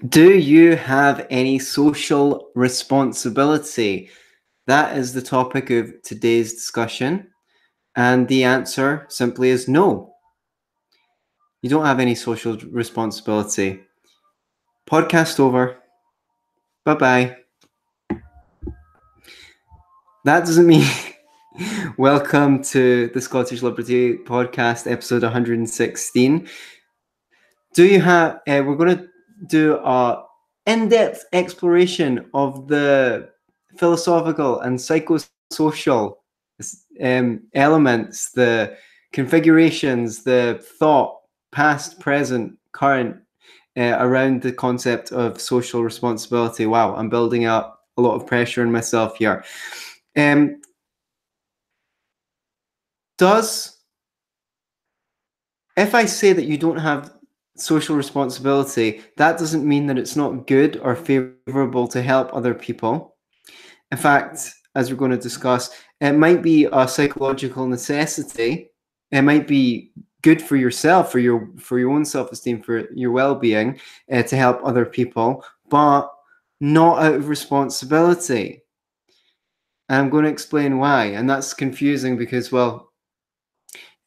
Do you have any social responsibility? That is the topic of today's discussion. And the answer simply is no. You don't have any social responsibility. Podcast over. Bye-bye. That doesn't mean... Welcome to the Scottish Liberty Podcast, episode 116. Do you have... we're going to do a in-depth exploration of the philosophical and psychosocial elements, the configurations, the thought, past, present, current, around the concept of social responsibility. Wow, I'm building up a lot of pressure on myself here. If I say that you don't have social responsibility, that doesn't mean that it's not good or favorable to help other people. In fact, as we're going to discuss, it might be a psychological necessity. It might be good for yourself, for your own self-esteem, for your well-being, to help other people, but not out of responsibility. And I'm going to explain why. And that's confusing because, well,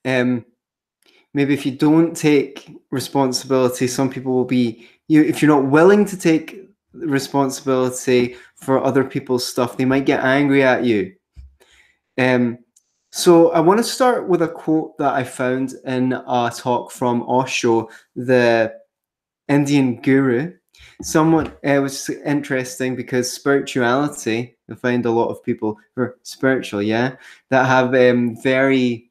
maybe if you don't take responsibility, some people will be, if you're not willing to take responsibility for other people's stuff, they might get angry at you. So I want to start with a quote that I found in a talk from Osho, the Indian guru. Someone, it was interesting because spirituality, I find a lot of people who are spiritual, that have very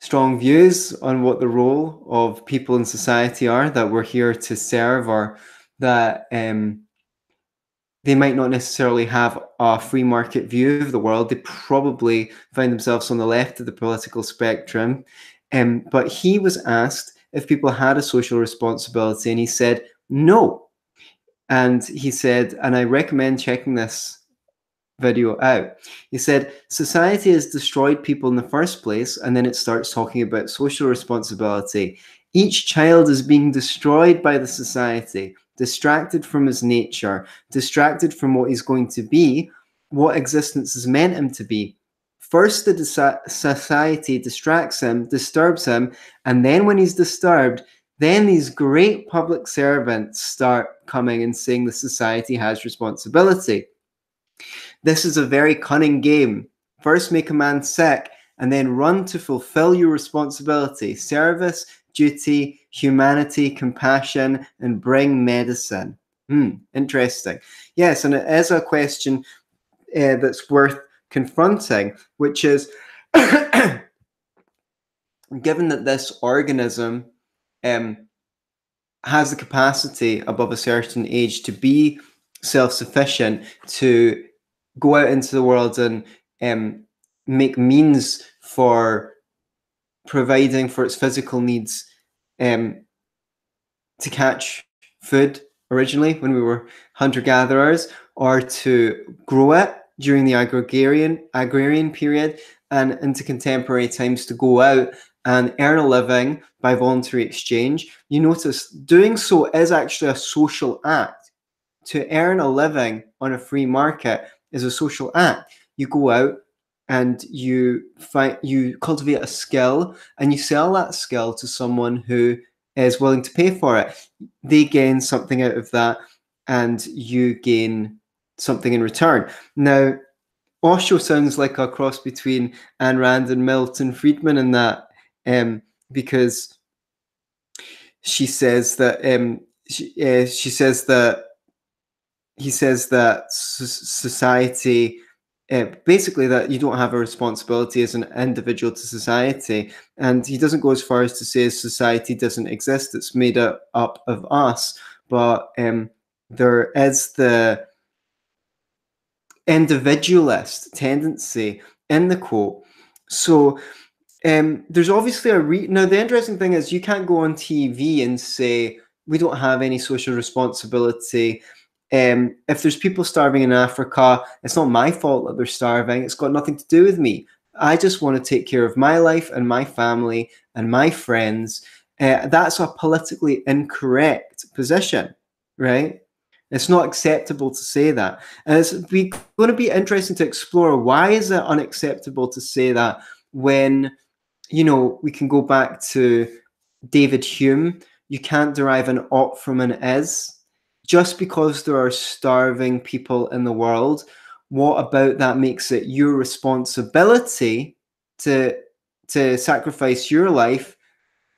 strong views on what the role of people in society are, that we're here to serve, or that they might not necessarily have a free market view of the world. They probably find themselves on the left of the political spectrum. But he was asked if people had a social responsibility, and he said no. And he said, and I recommend checking this video out. He said, society has destroyed people in the first place, and then it starts talking about social responsibility. Each child is being destroyed by the society, distracted from his nature, distracted from what he's going to be, what existence is meant him to be. First, the society distracts him, disturbs him, and then when he's disturbed, then these great public servants start coming and saying the society has responsibility. This is a very cunning game. First make a man sick, and then run to fulfill your responsibility, service, duty, humanity, compassion, and bring medicine. Interesting. Yes, and it is a question that's worth confronting, which is, given that this organism has the capacity above a certain age to be self-sufficient, to go out into the world and make means for providing for its physical needs, to catch food originally when we were hunter-gatherers, or to grow it during the agrarian period, and into contemporary times to go out and earn a living by voluntary exchange. You notice doing so is actually a social act. To earn a living on a free market is a social act. You go out and you cultivate a skill, and you sell that skill to someone who is willing to pay for it. They gain something out of that, and you gain something in return. Now, Osho sounds like a cross between Ayn Rand and Milton Friedman in that, because she says that he says that society, basically that you don't have a responsibility as an individual to society. And he doesn't go as far as to say society doesn't exist, it's made up of us. But there is the individualist tendency in the quote. So there's obviously now the interesting thing is, you can't go on TV and say we don't have any social responsibility. If there's people starving in Africa, it's not my fault that they're starving. It's got nothing to do with me. I just want to take care of my life and my family and my friends. That's a politically incorrect position, right? It's not acceptable to say that. And it's going to be interesting to explore, why is it unacceptable to say that when, you know, we can go back to David Hume, you can't derive an ought from an is. Just because there are starving people in the world, what about that makes it your responsibility to sacrifice your life,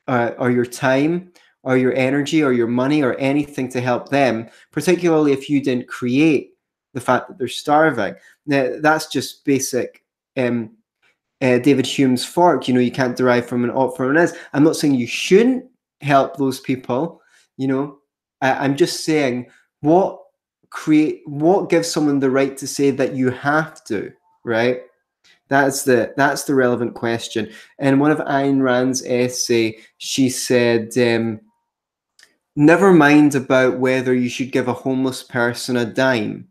or your time, or your energy, or your money, or anything to help them, particularly if you didn't create the fact that they're starving? Now, that's just basic David Hume's fork. You know, you can't derive from an ought from an is. I'm not saying you shouldn't help those people. You know, I'm just saying what gives someone the right to say that you have to, right? That's the relevant question. And one of Ayn Rand's essay, she said, never mind about whether you should give a homeless person a dime.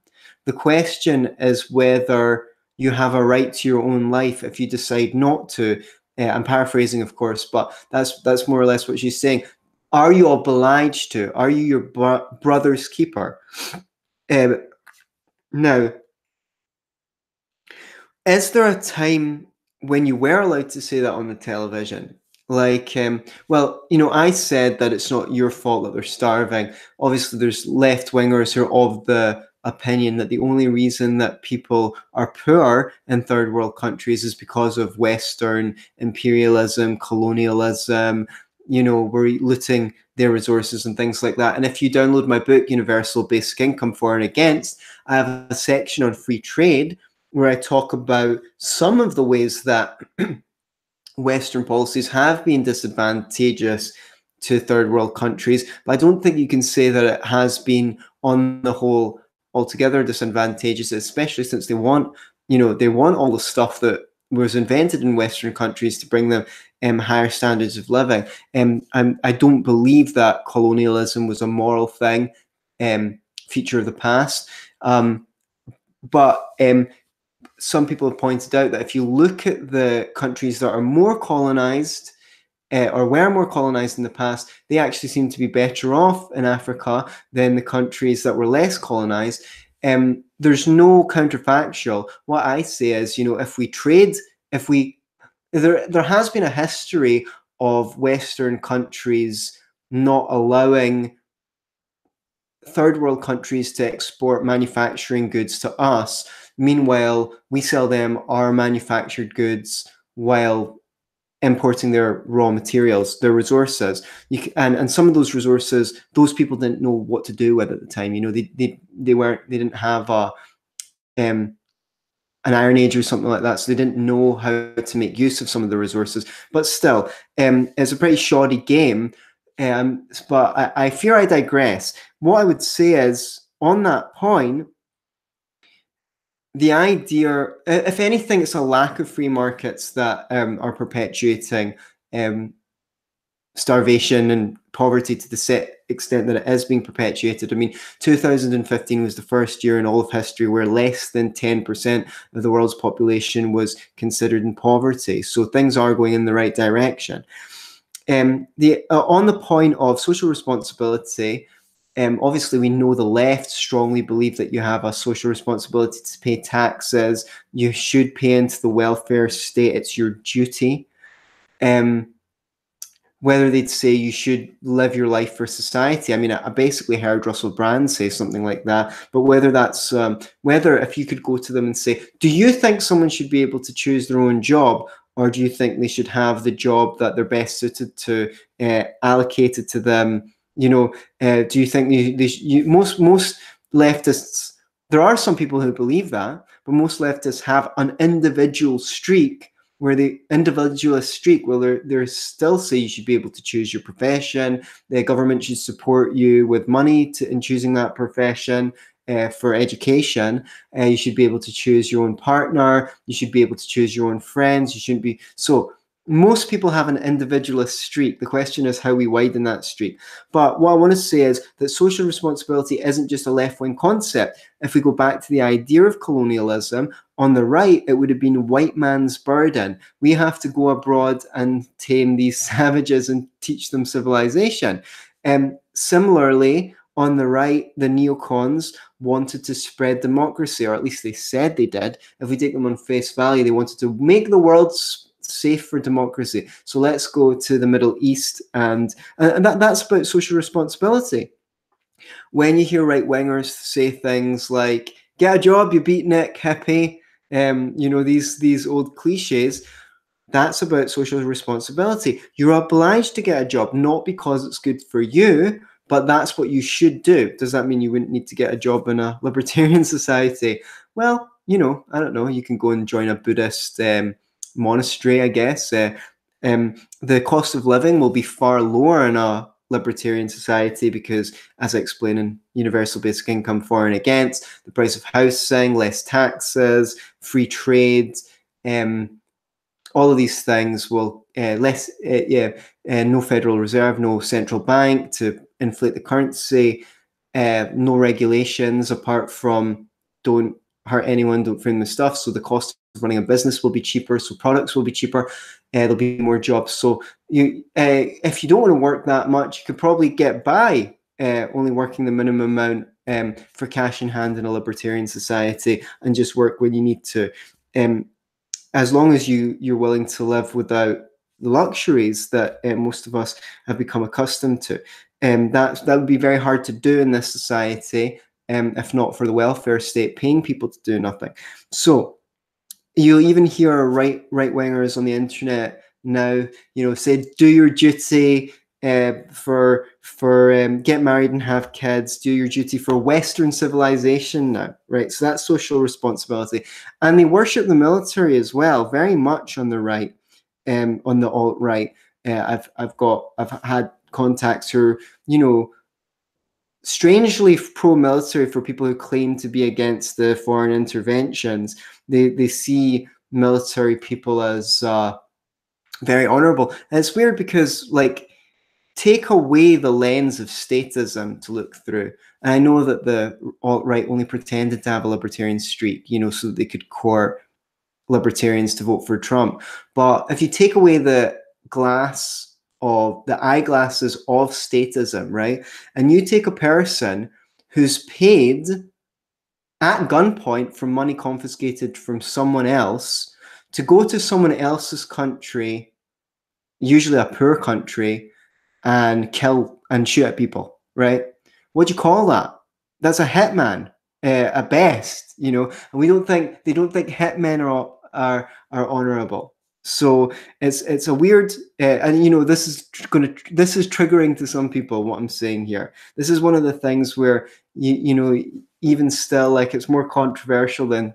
The question is whether you have a right to your own life if you decide not to. I'm paraphrasing, of course, but that's more or less what she's saying. Are you obliged to? Are you your brother's keeper? Now, is there a time when you were allowed to say that on the television? Like, well, you know, I said that it's not your fault that they're starving. Obviously, there's left-wingers who are of the opinion that the only reason that people are poor in third world countries is because of Western imperialism, colonialism. You know, we're looting their resources and things like that. And if you download my book, Universal Basic Income, For and Against, I have a section on free trade where I talk about some of the ways that Western policies have been disadvantageous to third world countries, but I don't think you can say that it has been, on the whole, altogether disadvantageous, especially since they want, you know, they want all the stuff that was invented in Western countries to bring them higher standards of living. I don't believe that colonialism was a moral thing, feature of the past. But some people have pointed out that if you look at the countries that are more colonized, or were more colonized in the past, they actually seem to be better off in Africa than the countries that were less colonized. There's no counterfactual. What I say is, you know, if we trade, there has been a history of Western countries not allowing third world countries to export manufacturing goods to us. Meanwhile, we sell them our manufactured goods while importing their raw materials, their resources. And some of those resources, those people didn't know what to do with at the time. You know, they didn't have an Iron Age or something like that, so they didn't know how to make use of some of the resources. But still, it's a pretty shoddy game. But I fear I digress. What I would say is, on that point, the idea, if anything, it's a lack of free markets that are perpetuating starvation and poverty to the extent that it is being perpetuated. I mean, 2015 was the first year in all of history where less than 10% of the world's population was considered in poverty. So things are going in the right direction. On the point of social responsibility, obviously we know the left strongly believe that you have a social responsibility to pay taxes. You should pay into the welfare state. It's your duty. Whether they'd say you should live your life for society. I mean, I basically heard Russell Brand say something like that. But whether that's, whether if you could go to them and say, do you think someone should be able to choose their own job? Or do you think they should have the job that they're best suited to, allocated to them? You know, do you think most leftists, there are some people who believe that, but most leftists have an individual streak, where the individualist streak, where they still say you should be able to choose your profession. The government should support you with money in choosing that profession. For education, you should be able to choose your own partner. You should be able to choose your own friends. You shouldn't be. So most people have an individualist streak. The question is how we widen that streak. But what I want to say is that social responsibility isn't just a left-wing concept. If we go back to the idea of colonialism, on the right, it would have been white man's burden. We have to go abroad and tame these savages and teach them civilization. Similarly, on the right, the neocons wanted to spread democracy, or at least they said they did. If we take them on face value, they wanted to make the world safe for democracy. So let's go to the Middle East, and that's about social responsibility. When you hear right-wingers say things like, get a job, you beatnik, hippie, these old cliches, that's about social responsibility. You're obliged to get a job, not because it's good for you, but that's what you should do. Does that mean you wouldn't need to get a job in a libertarian society? Well, I don't know. You can go and join a Buddhist monastery, I guess. The cost of living will be far lower in a libertarian society because, as I explain in Universal Basic Income for and against, the price of housing, less taxes, free trade, all of these things will no Federal Reserve, no central bank to inflate the currency, no regulations apart from don't hurt anyone, don't frame the stuff. So the cost of running a business will be cheaper. So products will be cheaper. There'll be more jobs. So if you don't want to work that much, you could probably get by only working the minimum amount for cash in hand in a libertarian society and just work when you need to. As long as you're willing to live without the luxuries that most of us have become accustomed to. That would be very hard to do in this society, if not for the welfare state paying people to do nothing. So you'll even hear right-wingers on the internet now, say, do your duty for get married and have kids, do your duty for Western civilization now, right? So that's social responsibility. And they worship the military as well, very much on the right, on the alt-right. I've had contacts who are, strangely pro-military for people who claim to be against the foreign interventions. They see military people as very honorable. And it's weird because, take away the lens of statism to look through. And I know that the alt-right only pretended to have a libertarian streak, so that they could court libertarians to vote for Trump. But if you take away the eyeglasses of statism, right, and you take a person who's paid at gunpoint for money confiscated from someone else to go to someone else's country, usually a poor country, and kill and shoot at people, right? What do you call that? That's a hitman, at best, and they don't think hitmen are honorable. So it's a weird, and this is triggering to some people. What I'm saying here, this is one of the things where even still, it's more controversial than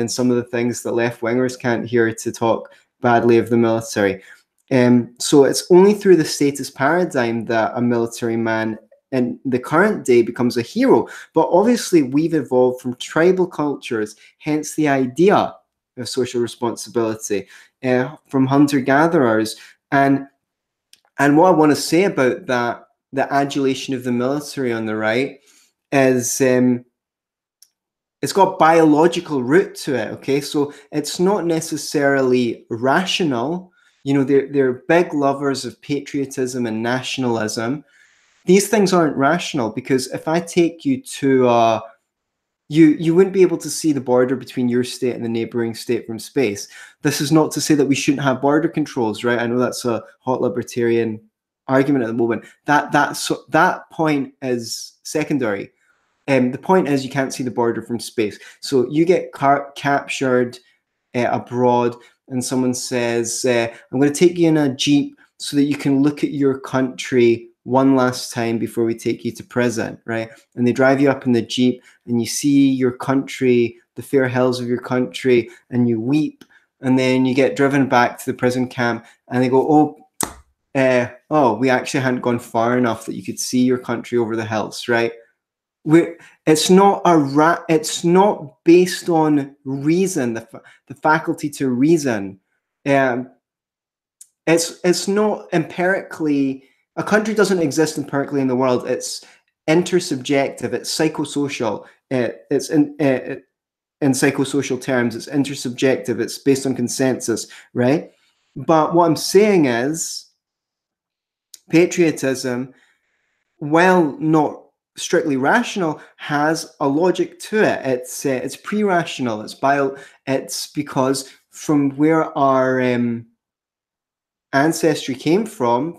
some of the things that left wingers can't hear to talk badly of the military. So it's only through the status paradigm that a military man in the current day becomes a hero. But obviously we've evolved from tribal cultures, hence the idea of social responsibility, from hunter-gatherers. And what I want to say about that, the adulation of the military on the right, is it's got biological root to it, okay? So it's not necessarily rational. They're big lovers of patriotism and nationalism. These things aren't rational, because if I take you to you wouldn't be able to see the border between your state and the neighboring state from space. This is not to say that we shouldn't have border controls, right? I know that's a hot libertarian argument at the moment. That point is secondary. The point is you can't see the border from space. So you get captured abroad, and someone says, I'm going to take you in a Jeep so that you can look at your country one last time before we take you to prison, right? And they drive you up in the Jeep, and you see your country, the fair hills of your country, and you weep. And then you get driven back to the prison camp, and they go, we actually hadn't gone far enough that you could see your country over the hills, right? It's not based on reason, the faculty to reason. It's not empirically. A country doesn't exist empirically in the world. It's intersubjective. It's psychosocial. in psychosocial terms. It's intersubjective. It's based on consensus, right? But what I'm saying is patriotism, while not strictly rational, has a logic to it. It's pre-rational. It's because from where our ancestry came from,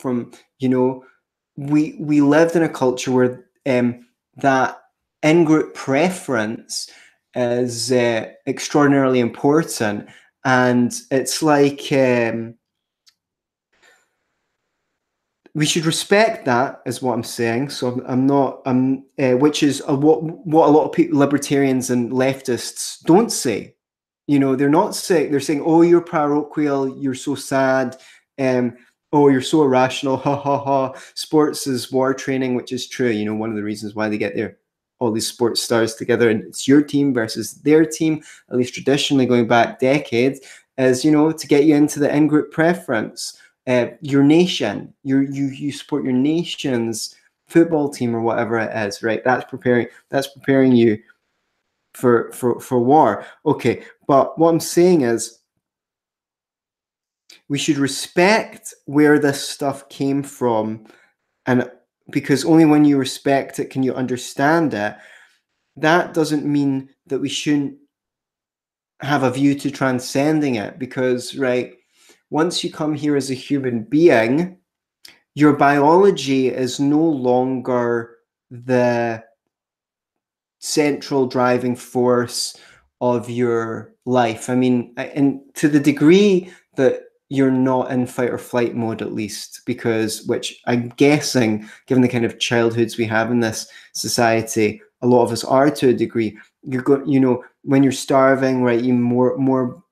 we lived in a culture where that in-group preference is extraordinarily important, and it's like we should respect that, is what I'm saying. So I'm not, which is what a lot of people, libertarians and leftists, don't say. They're not saying, they're saying, oh, you're parochial, you're so sad, oh, you're so irrational, ha ha ha. Sports is war training, which is true. One of the reasons why they get all these sports stars together, and it's your team versus their team, at least traditionally going back decades, is to get you into the in-group preference. Your nation, you support your nation's football team or whatever it is, right? That's preparing you for war. Okay, but what I'm saying is we should respect where this stuff came from, and because only when you respect it can you understand it. That doesn't mean that we shouldn't have a view to transcending it, because, right, once you come here as a human being, your biology is no longer the central driving force of your life. I mean, and to the degree that you're not in fight or flight mode, at least, which I'm guessing, given the kind of childhoods we have in this society, a lot of us are to a degree. When you're starving, right, you're more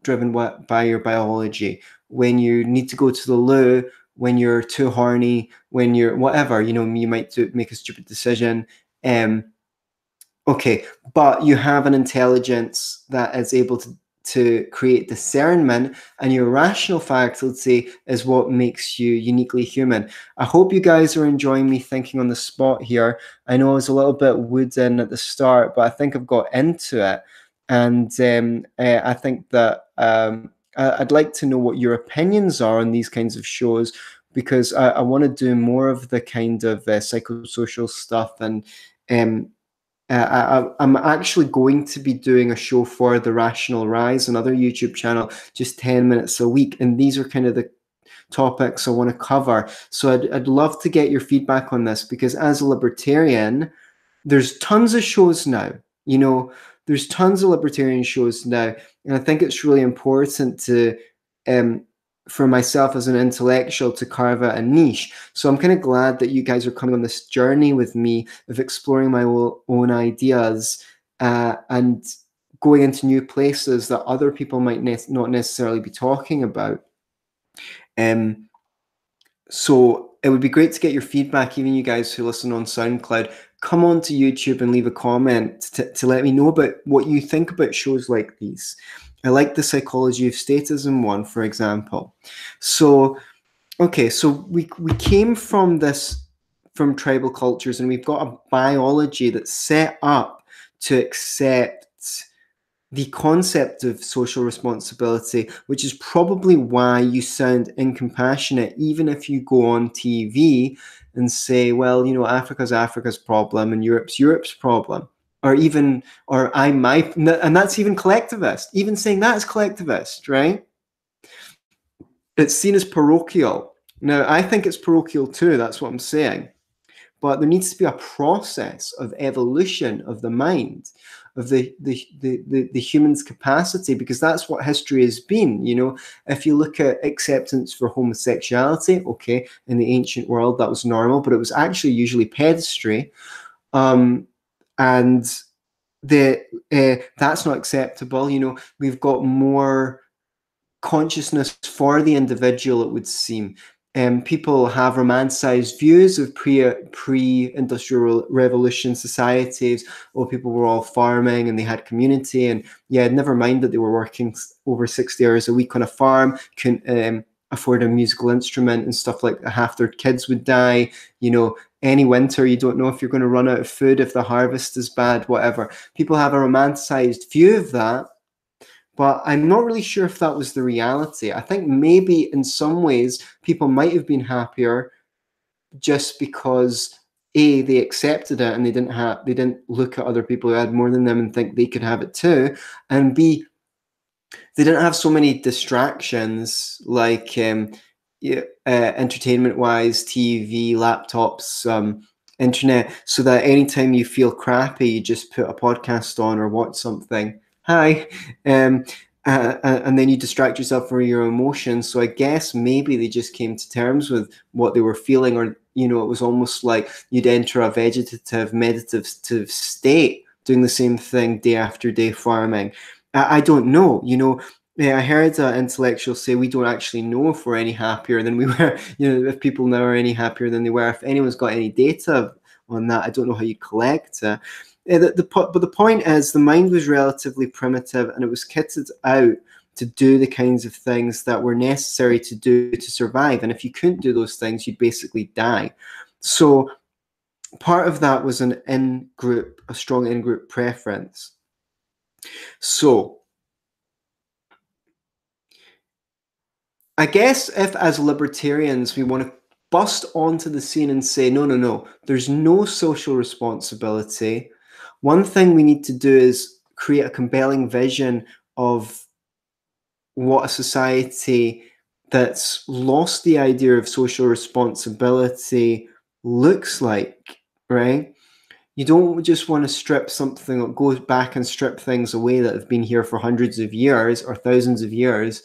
driven by your biology. When you need to go to the loo, when you're too horny, when you're whatever, you might make a stupid decision. Okay, but you have an intelligence that is able to create discernment, and your rational faculty is what makes you uniquely human. I hope you guys are enjoying me thinking on the spot here. I know I was a little bit wooden at the start, but I think I've got into it. And I think that I'd like to know what your opinions are on these kinds of shows, because I want to do more of the kind of psychosocial stuff. And I'm actually going to be doing a show for The Rational Rise, another YouTube channel, just 10 minutes a week. And these are kind of the topics I want to cover. So I'd love to get your feedback on this, because as a libertarian, there's tons of shows now. There's tons of libertarian shows now. And I think it's really important for myself as an intellectual to carve out a niche. So I'm kind of glad that you guys are coming on this journey with me of exploring my own ideas and going into new places that other people might not necessarily be talking about. So it would be great to get your feedback, even you guys who listen on SoundCloud. Come on to YouTube and leave a comment to let me know about what you think about shows like these. I like the Psychology of Statism one, for example. So, okay, so we came from tribal cultures, and we've got a biology that's set up to accept the concept of social responsibility, which is probably why you sound incompassionate, even if you go on TV and say, well, Africa's problem and Europe's problem. And that's even collectivist. Even saying that is collectivist, right? It's seen as parochial. Now, I think it's parochial too, that's what I'm saying. But there needs to be a process of evolution of the mind, of the human's capacity, because that's what history has been. If you look at acceptance for homosexuality, okay, in the ancient world that was normal, but it was actually usually pedestry, and that's not acceptable. We've got more consciousness for the individual, it would seem. People have romanticized views of pre-industrial revolution societies. People were all farming and they had community, and never mind that they were working over 60 hours a week on a farm, couldn't afford a musical instrument and stuff like that. Half their kids would die. any winter. You don't know if you're going to run out of food, if the harvest is bad, whatever. People have a romanticized view of that, but I'm not really sure if that was the reality. I think maybe in some ways people might have been happier just because A, they accepted it and they didn't look at other people who had more than them and think they could have it too, and B, they didn't have so many distractions like entertainment-wise, TV, laptops, internet, so that anytime you feel crappy, you just put a podcast on or watch something. Hi. And then you distract yourself from your emotions. So I guess maybe they just came to terms with what they were feeling, or, it was almost like you'd enter a vegetative, meditative state, doing the same thing day after day, farming. I don't know, I heard an intellectual say we don't actually know if we're any happier than we were, if people now are any happier than they were. If anyone's got any data on that, I don't know how you collect it. But the point is, the mind was relatively primitive and it was kitted out to do the kinds of things that were necessary to do to survive. And if you couldn't do those things, you'd basically die. So part of that was a strong in-group preference. So I guess if as libertarians we want to bust onto the scene and say, no, there's no social responsibility. One thing we need to do is create a compelling vision of what a society that's lost the idea of social responsibility looks like, right? You don't just want to strip something, go back and strip things away that have been here for hundreds of years or thousands of years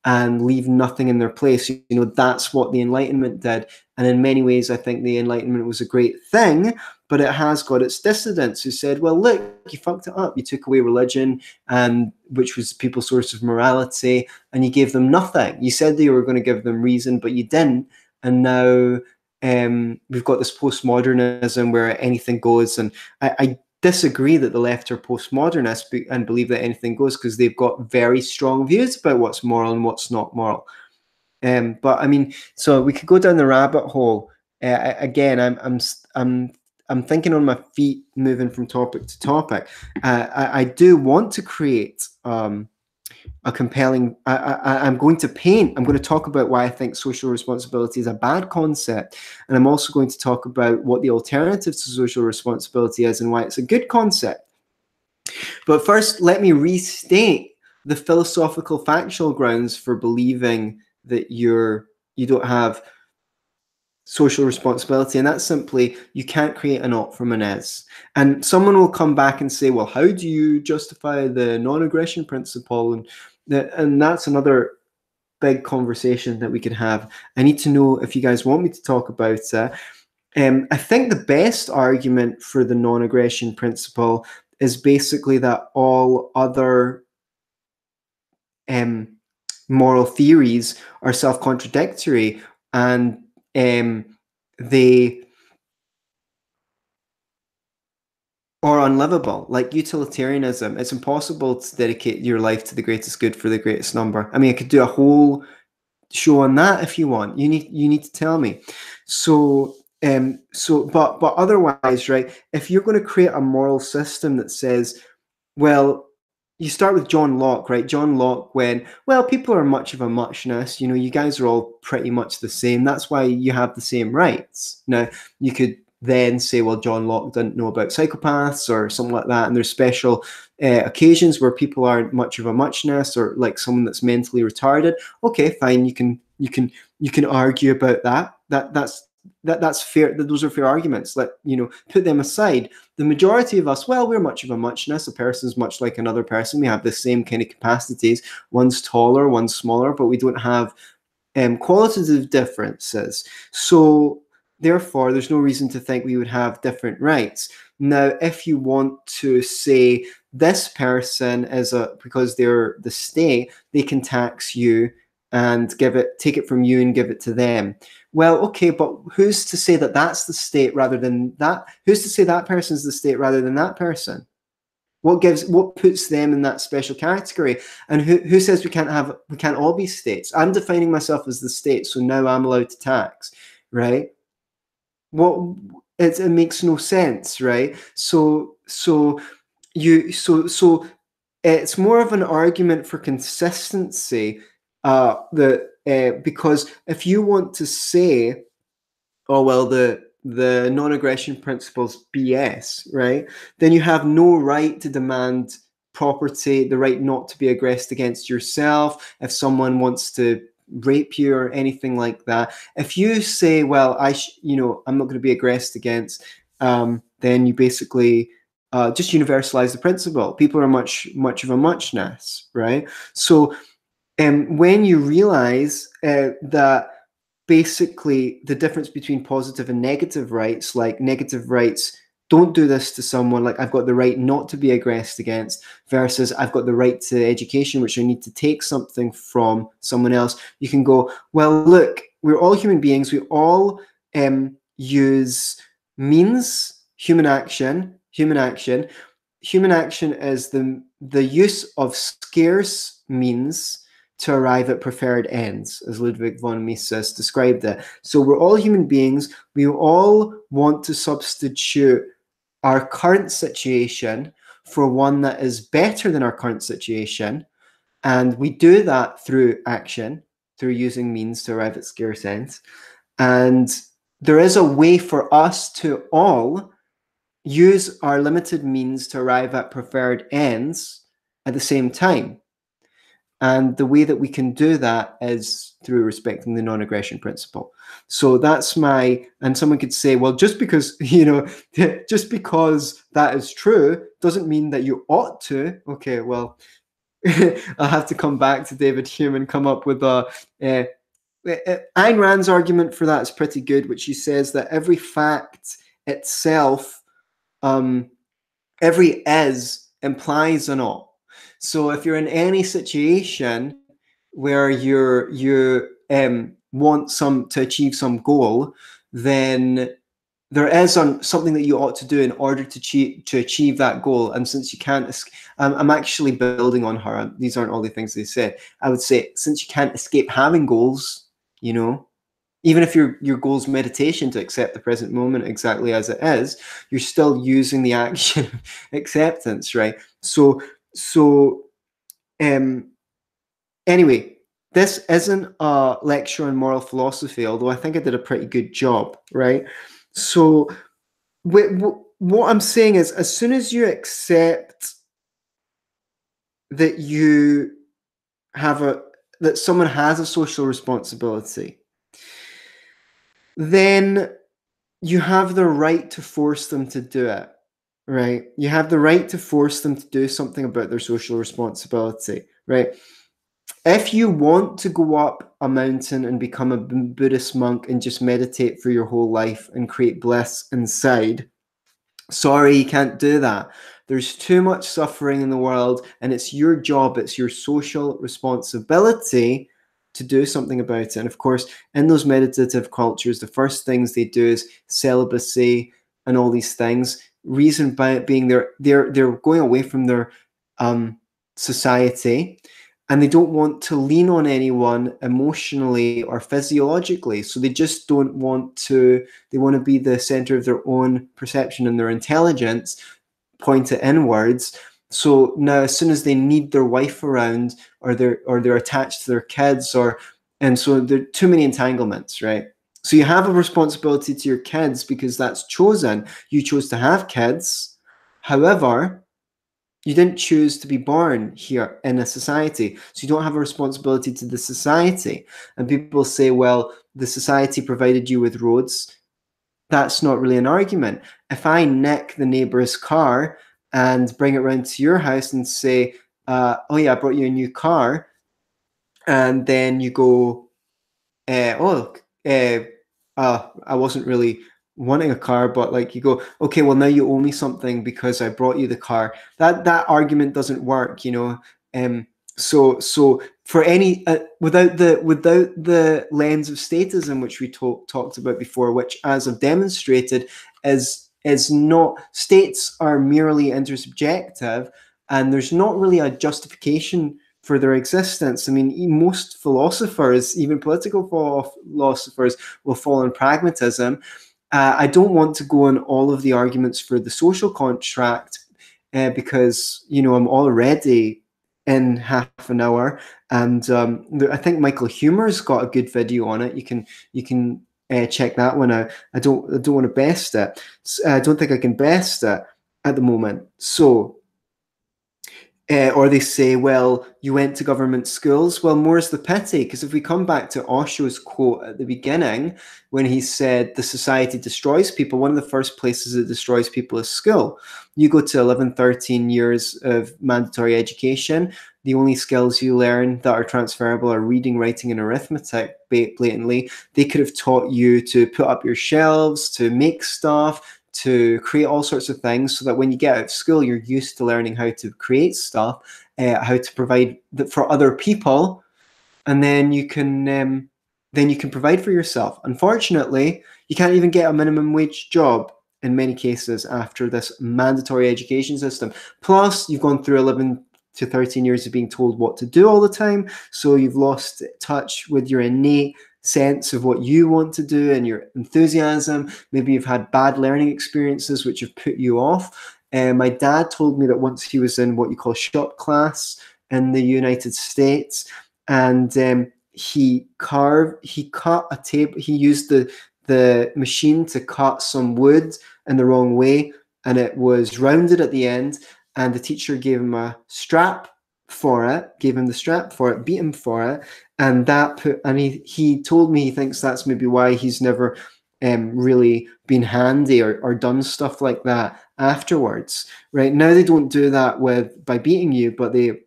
and leave nothing in their place. That's what the Enlightenment did. And in many ways, I think the Enlightenment was a great thing, but it has got its dissidents who said, well, look, you fucked it up. You took away religion, which was people's source of morality, and you gave them nothing. You said that you were going to give them reason, but you didn't. And now we've got this postmodernism where anything goes. And I disagree that the left are postmodernists and believe that anything goes, because they've got very strong views about what's moral and what's not moral. But I mean, so we could go down the rabbit hole. Again, I'm thinking on my feet, moving from topic to topic. I do want to create a compelling. I'm going to talk about why I think social responsibility is a bad concept, and I'm also going to talk about what the alternative to social responsibility is and why it's a good concept. But first, let me restate the philosophical factual grounds for believing that you don't have social responsibility, and that's simply you can't create an ought from an is. And someone will come back and say, well, how do you justify the non-aggression principle? And that's another big conversation that we could have. I need to know if you guys want me to talk about it. I think the best argument for the non-aggression principle is basically that all other moral theories are self-contradictory, and they are unlivable. Like utilitarianism, it's impossible to dedicate your life to the greatest good for the greatest number. I mean, I could do a whole show on that if you want. You need to tell me. But otherwise, right? If you're going to create a moral system that says, well, you start with John Locke, right? John Locke went, well, people are much of a muchness. You guys are all pretty much the same. That's why you have the same rights. Now, you could then say, well, John Locke didn't know about psychopaths or something like that. And there's special occasions where people aren't much of a muchness, or like someone that's mentally retarded. Okay, fine. You can argue about that. That's fair. Those are fair arguments. Put them aside. The majority of us, well, we're much of a muchness. A person's much like another person. We have the same kind of capacities. One's taller, one's smaller, but we don't have qualitative differences. So therefore, there's no reason to think we would have different rights. Now, if you want to say this person because they're the state, they can tax you and take it from you and give it to them. Well, okay, but who's to say that that's the state rather than that? Who's to say that person's the state rather than that person? What puts them in that special category? And who says we can't all be states? I'm defining myself as the state, so now I'm allowed to tax, right? it makes no sense, right? So it's more of an argument for consistency, because if you want to say, oh well, the non-aggression principle's BS, right? Then you have no right to demand property, the right not to be aggressed against yourself if someone wants to rape you or anything like that. If you say, well, I'm not going to be aggressed against, then you basically just universalize the principle. People are much of a muchness, right? So when you realize that basically the difference between positive and negative rights, like negative rights, don't do this to someone, like I've got the right not to be aggressed against, versus I've got the right to education, which I need to take something from someone else. You can go, well, look, we're all human beings. We all use means, human action. Human action is the use of scarce means to arrive at preferred ends, as Ludwig von Mises described it. So we're all human beings. We all want to substitute our current situation for one that is better than our current situation. And we do that through action, through using means to arrive at scarce ends. And there is a way for us to all use our limited means to arrive at preferred ends at the same time. And the way that we can do that is through respecting the non-aggression principle. So that's and someone could say, well, just because, just because that is true doesn't mean that you ought to. Okay, well, I'll have to come back to David Hume and come up with Ayn Rand's argument for that is pretty good, which he says that every fact itself, every is implies an ought. So if you're in any situation where you want to achieve some goal, then there is something that you ought to do in order to achieve that goal. And since you can't, I'm actually building on her. These aren't all the things they said. I would say, since you can't escape having goals, even if your goal is meditation to accept the present moment exactly as it is, you're still using the action of acceptance, right? So anyway, this isn't a lecture on moral philosophy, although I think I did a pretty good job, right? So what I'm saying is, as soon as you accept that that someone has a social responsibility, then you have the right to force them to do it, right? You have the right to force them to do something about their social responsibility, right? If you want to go up a mountain and become a Buddhist monk and just meditate for your whole life and create bliss inside, sorry, you can't do that. There's too much suffering in the world, and it's your job, it's your social responsibility to do something about it. And of course, in those meditative cultures, the first things they do is celibacy and all these things. Reason being they're going away from their society, and they don't want to lean on anyone emotionally or physiologically. So they just don't want to. They want to be the center of their own perception, and their intelligence point it inwards. So now, as soon as they need their wife around, or they're attached to their kids, and so there are too many entanglements, right? So you have a responsibility to your kids because that's chosen. You chose to have kids. However, you didn't choose to be born here in a society. So you don't have a responsibility to the society. And people say, well, the society provided you with roads. That's not really an argument. If I nick the neighbor's car and bring it around to your house and say, oh yeah, I brought you a new car, and then you go, I wasn't really wanting a car, but like you go, okay, well now you owe me something because I brought you the car. That argument doesn't work, So for any without the lens of statism, which we talked about before, which, as I've demonstrated, is not, states are merely intersubjective, and there's not really a justification for their existence. I mean, most philosophers, even political philosophers, will fall in pragmatism. I don't want to go on all of the arguments for the social contract because, you know, I'm already in half an hour, and I think Michael Humer's got a good video on it. You can check that one out. I don't want to best it. I don't think I can best it at the moment. So. Or they say, well, you went to government schools. Well, more's the pity, because if we come back to Osho's quote at the beginning, when he said the society destroys people, one of the first places it destroys people is school. You go to 11, 13 years of mandatory education. The only skills you learn that are transferable are reading, writing, and arithmetic, blatantly. They could have taught you to put up your shelves, to make stuff, to create all sorts of things, so that when you get out of school, you're used to learning how to create stuff, how to provide for other people, and then you can provide for yourself. Unfortunately, you can't even get a minimum wage job in many cases after this mandatory education system. Plus, you've gone through 11 to 13 years of being told what to do all the time, so you've lost touch with your innate sense of what you want to do and your enthusiasm. Maybe you've had bad learning experiences which have put you off. My dad told me that once he was in what you call shop class in the United States, and he cut a table. He used the machine to cut some wood in the wrong way, and it was rounded at the end, and the teacher gave him a strap for it, beat him for it, and he told me he thinks that's maybe why he's never really been handy or done stuff like that afterwards. Right now, they don't do that by beating you, but they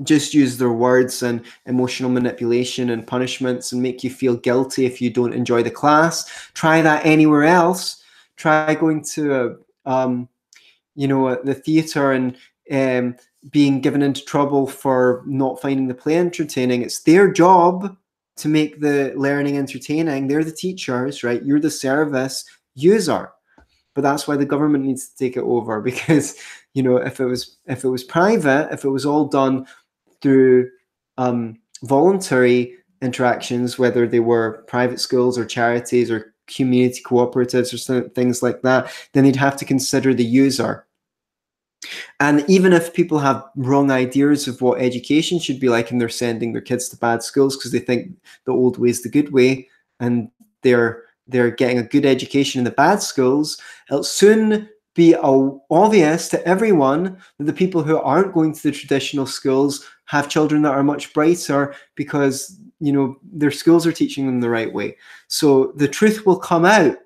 just use their words and emotional manipulation and punishments and make you feel guilty if you don't enjoy the class. Try that anywhere else. Try going to the theater and being given into trouble for not finding the play entertaining. It's their job to make the learning entertaining. They're the teachers, right? You're the service user. But that's why the government needs to take it over, because, you know, if it was private, if it was all done through voluntary interactions, whether they were private schools or charities or community cooperatives or things like that, then they'd have to consider the user. And even if people have wrong ideas of what education should be like, and they're sending their kids to bad schools because they think the old way is the good way, and they're getting a good education in the bad schools, it'll soon be obvious to everyone that the people who aren't going to the traditional schools have children that are much brighter, because, you know, their schools are teaching them the right way. So the truth will come out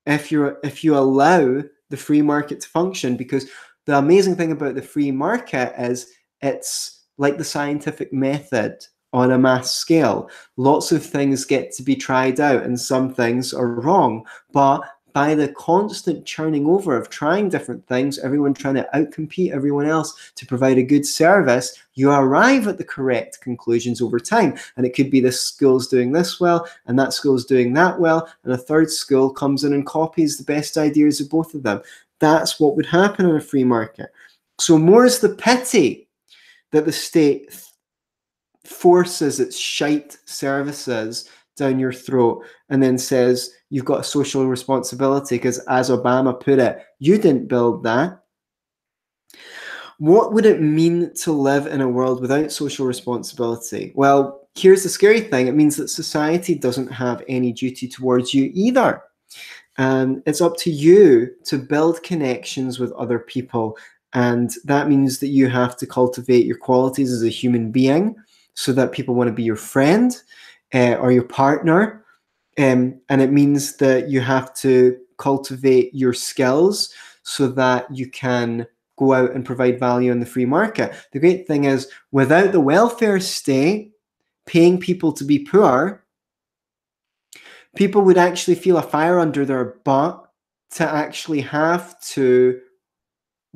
if you allow the free market to function, because the amazing thing about the free market is it's like the scientific method on a mass scale. Lots of things get to be tried out, and some things are wrong. But by the constant churning over of trying different things, everyone trying to outcompete everyone else to provide a good service, you arrive at the correct conclusions over time. And it could be this school's doing this well, and that school's doing that well, and a third school comes in and copies the best ideas of both of them. That's what would happen in a free market. So more's the pity that the state forces its shite services down your throat and then says you've got a social responsibility because, as Obama put it, you didn't build that. What would it mean to live in a world without social responsibility? Well, here's the scary thing. It means that society doesn't have any duty towards you either. And it's up to you to build connections with other people. And that means that you have to cultivate your qualities as a human being so that people want to be your friend or your partner. And it means that you have to cultivate your skills so that you can go out and provide value in the free market. The great thing is, without the welfare state paying people to be poor, people would actually feel a fire under their butt to actually have to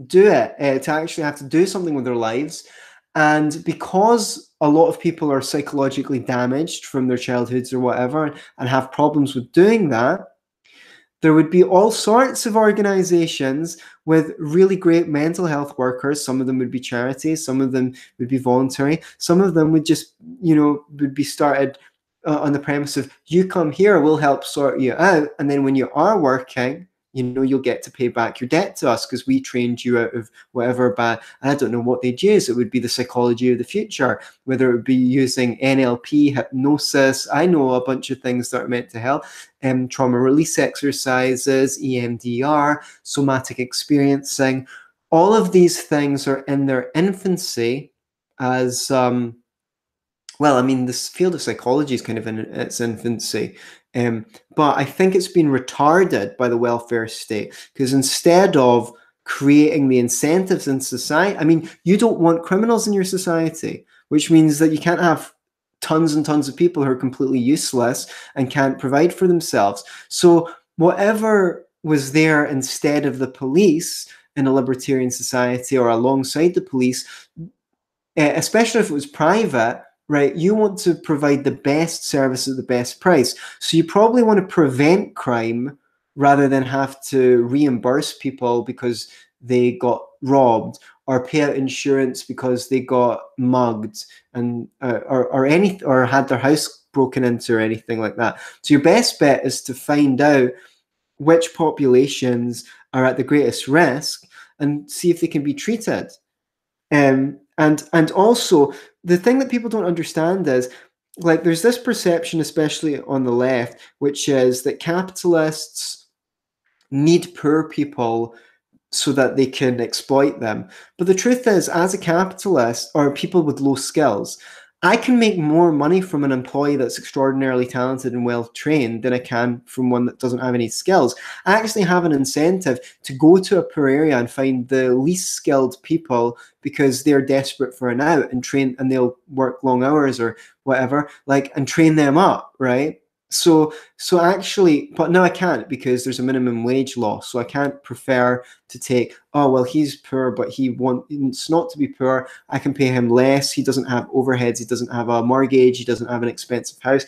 do it, to actually have to do something with their lives. And because a lot of people are psychologically damaged from their childhoods or whatever and have problems with doing that, there would be all sorts of organizations with really great mental health workers. Some of them would be charities, some of them would be voluntary, some of them would just, would be started on the premise of, you come here, we'll help sort you out, and then when you are working, you'll get to pay back your debt to us because we trained you out of whatever bad, and I don't know what they'd use. It would be the psychology of the future, whether it would be using NLP, hypnosis. I know a bunch of things that are meant to help. Trauma release exercises, EMDR, somatic experiencing. All of these things are in their infancy as well, I mean, this field of psychology is kind of in its infancy, but I think it's been retarded by the welfare state, because instead of creating the incentives in society, I mean, you don't want criminals in your society, which means that you can't have tons and tons of people who are completely useless and can't provide for themselves. So whatever was there instead of the police in a libertarian society or alongside the police, especially if it was private, right, you want to provide the best service at the best price. So you probably want to prevent crime rather than have to reimburse people because they got robbed, or pay out insurance because they got mugged and or had their house broken into or anything like that. So your best bet is to find out which populations are at the greatest risk and see if they can be treated. And also, the thing that people don't understand is, like, there's this perception, especially on the left, which is that capitalists need poor people so that they can exploit them. But the truth is, as a capitalist, or people with low skills, I can make more money from an employee that's extraordinarily talented and well-trained than I can from one that doesn't have any skills. I actually have an incentive to go to a poor area and find the least skilled people because they're desperate for an out, and train, and they'll work long hours or whatever, like, and train them up, right? So actually, but no, I can't, because there's a minimum wage law. So I can't prefer to take, oh, well, he's poor, but he wants not to be poor. I can pay him less. He doesn't have overheads. He doesn't have a mortgage. He doesn't have an expensive house.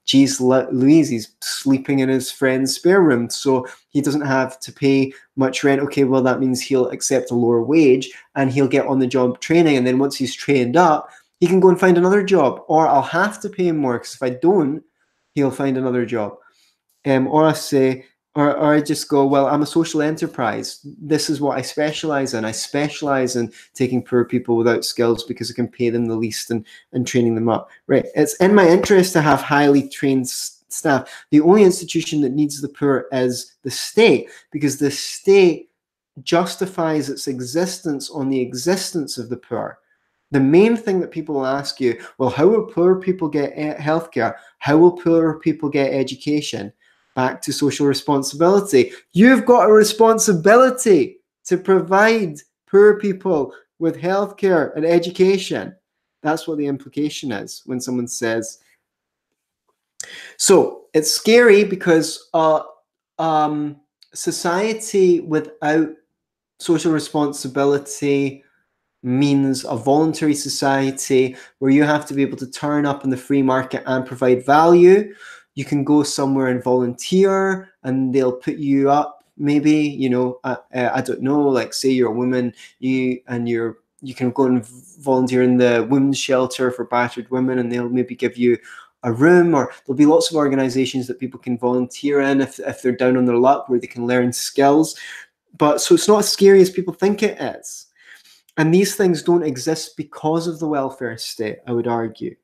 Geez Louise, he's sleeping in his friend's spare room, so he doesn't have to pay much rent. Okay, well, that means he'll accept a lower wage and he'll get on the job training. And then once he's trained up, he can go and find another job, or I'll have to pay him more, because if I don't, he'll find another job. Or I say, or I just go, well, I'm a social enterprise. This is what I specialize in. I specialize in taking poor people without skills because I can pay them the least and training them up. Right. It's in my interest to have highly trained staff. The only institution that needs the poor is the state, because the state justifies its existence on the existence of the poor. The main thing that people will ask you, well, how will poor people get healthcare? How will poor people get education? Back to social responsibility. You've got a responsibility to provide poor people with healthcare and education. That's what the implication is when someone says. So it's scary, because society without social responsibility means a voluntary society where you have to be able to turn up in the free market and provide value. You can go somewhere and volunteer, and they'll put you up, maybe, I don't know, like, say you're a woman, you can go and volunteer in the women's shelter for battered women, and they'll maybe give you a room, or there'll be lots of organizations that people can volunteer in if they're down on their luck, where they can learn skills. But so it's not as scary as people think it is. And these things don't exist because of the welfare state, I would argue.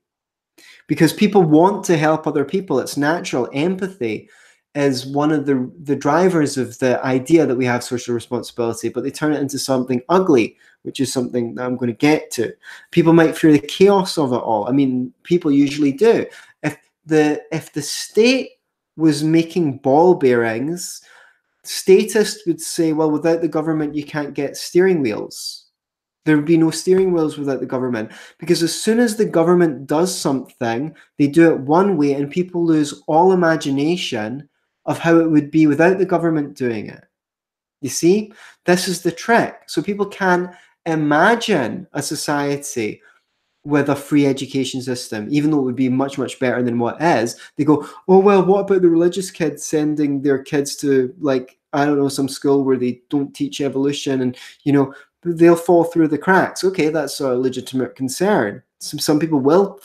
Because people want to help other people. It's natural. Empathy is one of the drivers of the idea that we have social responsibility, but they turn it into something ugly, which is something that I'm going to get to. People might fear the chaos of it all. I mean, people usually do. If the state was making ball bearings, statists would say, well, without the government, you can't get steering wheels. There would be no steering wheels without the government, because as soon as the government does something, they do it one way, and people lose all imagination of how it would be without the government doing it. You see, this is the trick. So people can't imagine a society with a free education system, even though it would be much, much better than what is. They go, oh, well, what about the religious kids sending their kids to, like, I don't know, some school where they don't teach evolution, and, they'll fall through the cracks. Okay, that's a legitimate concern. Some people will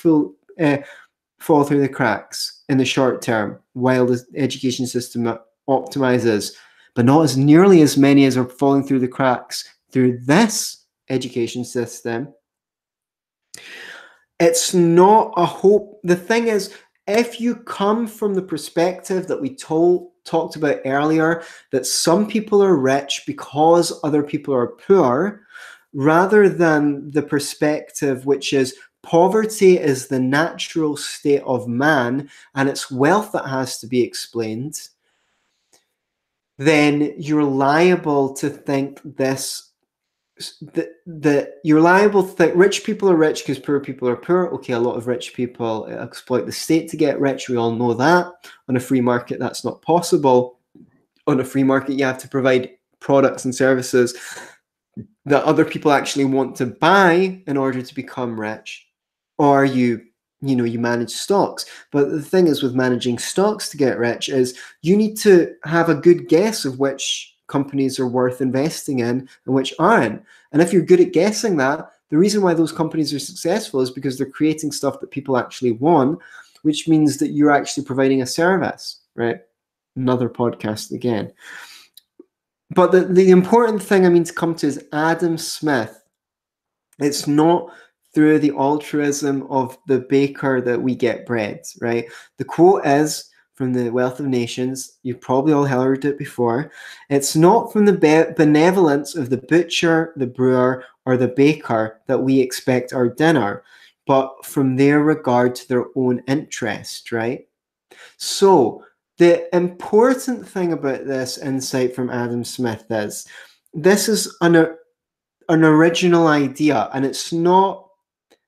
fall through the cracks in the short term while the education system optimizes, but not as nearly as many as are falling through the cracks through this education system. It's not a hope. The thing is, if you come from the perspective that we talked about earlier, that some people are rich because other people are poor, rather than the perspective which is poverty is the natural state of man and it's wealth that has to be explained, then you're liable to think this. You're liable to think rich people are rich because poor people are poor. Okay, a lot of rich people exploit the state to get rich. We all know that. On a free market, that's not possible. On a free market, you have to provide products and services that other people actually want to buy in order to become rich. Or you manage stocks. But the thing is with managing stocks to get rich is you need to have a good guess of which companies are worth investing in and which aren't. And if you're good at guessing that, the reason why those companies are successful is because they're creating stuff that people actually want, which means that you're actually providing a service, right? Another podcast again. But the important thing to come to is Adam Smith. It's not through the altruism of the baker that we get bread, right? The quote is from The Wealth of Nations. You've probably all heard it before. It's not from the benevolence of the butcher, the brewer, or the baker that we expect our dinner, but from their regard to their own interest, right? So the important thing about this insight from Adam Smith is this is an original idea, and it's not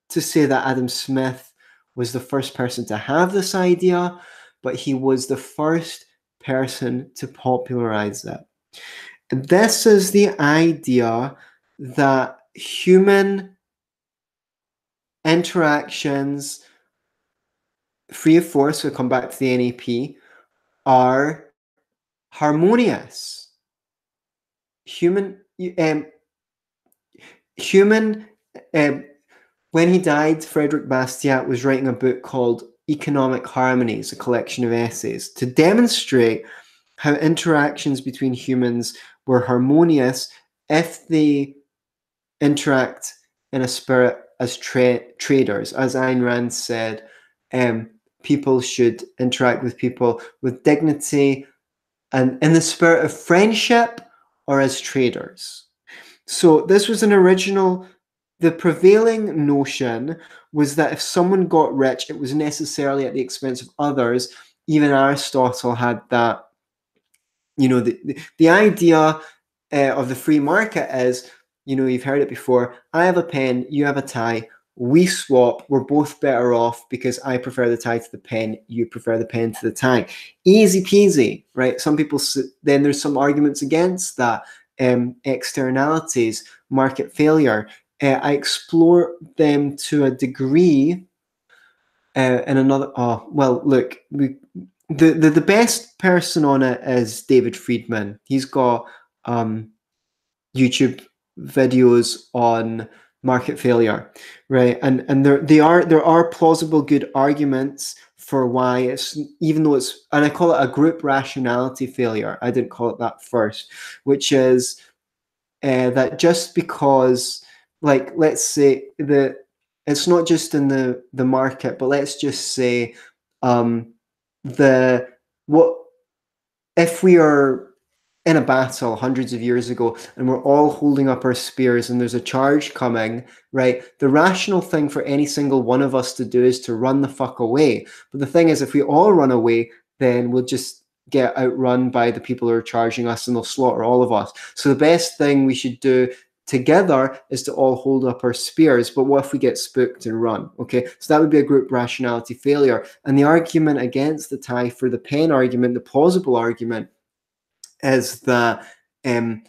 to say that Adam Smith was the first person to have this idea, but he was the first person to popularize it. And this is the idea that human interactions, free of force, we'll come back to the NAP, are harmonious. When he died, Frederick Bastiat was writing a book called Economic Harmonies, a collection of essays, to demonstrate how interactions between humans were harmonious if they interact in a spirit as traders. As Ayn Rand said, people should interact with people with dignity and in the spirit of friendship or as traders. So this was an original. The prevailing notion was that if someone got rich, it was necessarily at the expense of others. Even Aristotle had that. The idea of the free market is, you've heard it before. I have a pen, you have a tie. We swap. We're both better off because I prefer the tie to the pen. You prefer the pen to the tie. Easy peasy, right? Some people. Then there's some arguments against that. Externalities, market failure. I explore them to a degree in another. Look, the best person on it is David Friedman. He's got YouTube videos on market failure, right? And there are plausible good arguments for why it's, even though it's, and I call it a group rationality failure. I didn't call it that first, which is that just because, like, let's say it's not just in the market, but let's just say if we are in a battle hundreds of years ago and we're all holding up our spears and there's a charge coming, right? The rational thing for any single one of us to do is to run the fuck away. But the thing is, if we all run away, then we'll just get outrun by the people who are charging us and they'll slaughter all of us. So the best thing we should do together is to all hold up our spears. But what if we get spooked and run? Okay, so that would be a group rationality failure. And the argument against the tie for the pen argument, the plausible argument, is that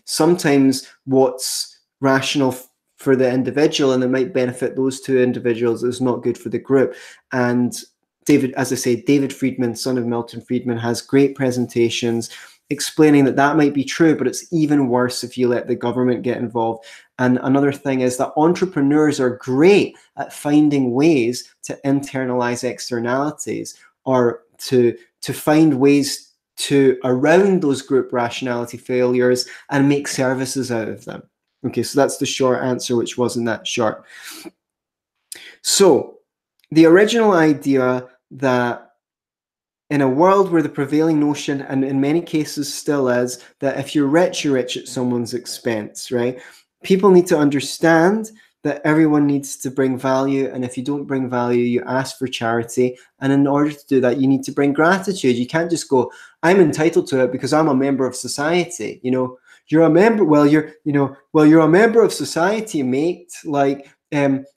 sometimes what's rational for the individual and it might benefit those two individuals is not good for the group. And David Friedman, son of Milton Friedman, has great presentations explaining that that might be true, but it's even worse if you let the government get involved. And another thing is that entrepreneurs are great at finding ways to internalize externalities, or to find ways to around those group rationality failures and make services out of them. Okay, so that's the short answer, which wasn't that short. So the original idea that in a world where the prevailing notion, and in many cases still is, that if you're rich at someone's expense, right? People need to understand that everyone needs to bring value, and if you don't bring value, you ask for charity. And in order to do that, you need to bring gratitude. You can't just go, I'm entitled to it because I'm a member of society. You know, you're a member, well, you're a member of society, mate. Like,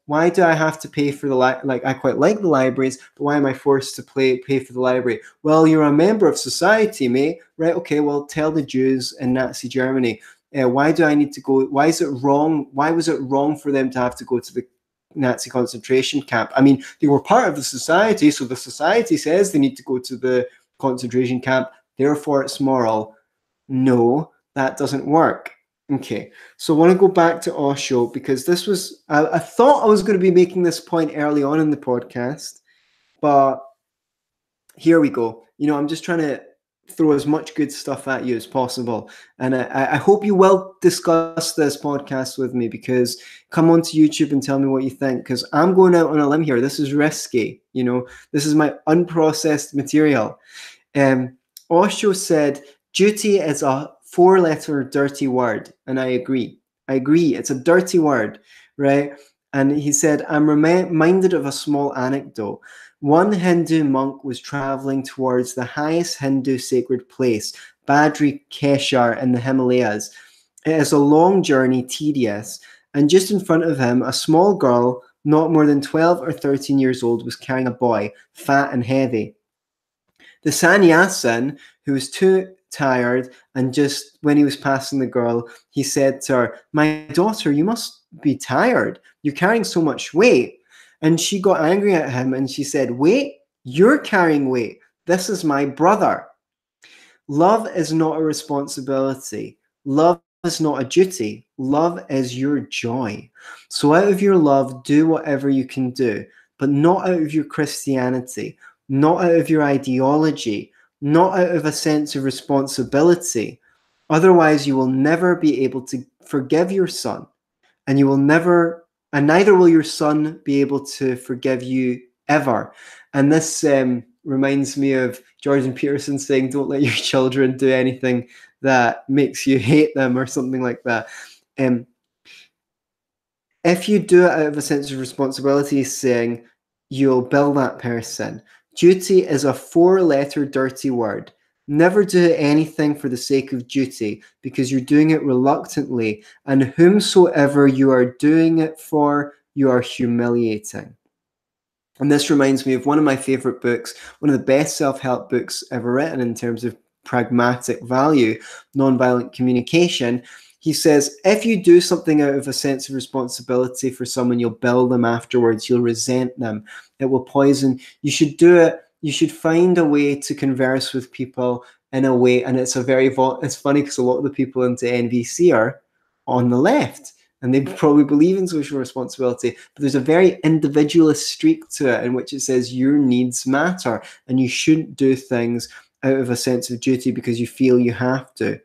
why do I have to pay for the like? I quite like the libraries, but why am I forced to pay for the library? Well, you're a member of society, mate. Right? Okay. Well, tell the Jews in Nazi Germany. Why do I need to go? Why is it wrong? Why was it wrong for them to have to go to the Nazi concentration camp? I mean, they were part of the society, so the society says they need to go to the concentration camp. Therefore, it's moral. No, that doesn't work. Okay, so I want to go back to OSHO, because this was, I thought I was going to be making this point early on in the podcast, but here we go. You know, I'm just trying to throw as much good stuff at you as possible. And I hope you will discuss this podcast with me, because come onto YouTube and tell me what you think, because I'm going out on a limb here. This is risky. You know, this is my unprocessed material. Osho said, duty is a 4-letter dirty word. And I agree. It's a dirty word, right? And he said, I'm reminded of a small anecdote. One Hindu monk was traveling towards the highest Hindu sacred place, Badri Keshar in the Himalayas. It is a long journey, tedious, and just in front of him, a small girl, not more than 12 or 13 years old, was carrying a boy, fat and heavy. The sannyasin, who was too tired, and just when he was passing the girl, he said to her, "My daughter, you must be tired. You're carrying so much weight." And she got angry at him and she said, "Wait, you're carrying weight. This is my brother." Love is not a responsibility. Love is not a duty. Love is your joy. So out of your love, do whatever you can do, but not out of your Christianity, not out of your ideology, not out of a sense of responsibility. Otherwise, you will never be able to forgive your son, and you will never, and neither will your son be able to forgive you ever. And this reminds me of Jordan Peterson saying, "Don't let your children do anything that makes you hate them," or something like that. If you do it out of a sense of responsibility, saying you'll build that person. Duty is a 4-letter dirty word. Never do anything for the sake of duty, because you're doing it reluctantly, and whomsoever you are doing it for, you are humiliating. And this reminds me of one of my favorite books, one of the best self-help books ever written in terms of pragmatic value, Nonviolent Communication. He says, if you do something out of a sense of responsibility for someone, you'll build them afterwards. You'll resent them. It will poison. You should do it. You should find a way to converse with people in a way. And it's it's funny because a lot of the people into NVC are on the left, and they probably believe in social responsibility, but there's a very individualist streak to it in which it says your needs matter, and you shouldn't do things out of a sense of duty because you feel you have to.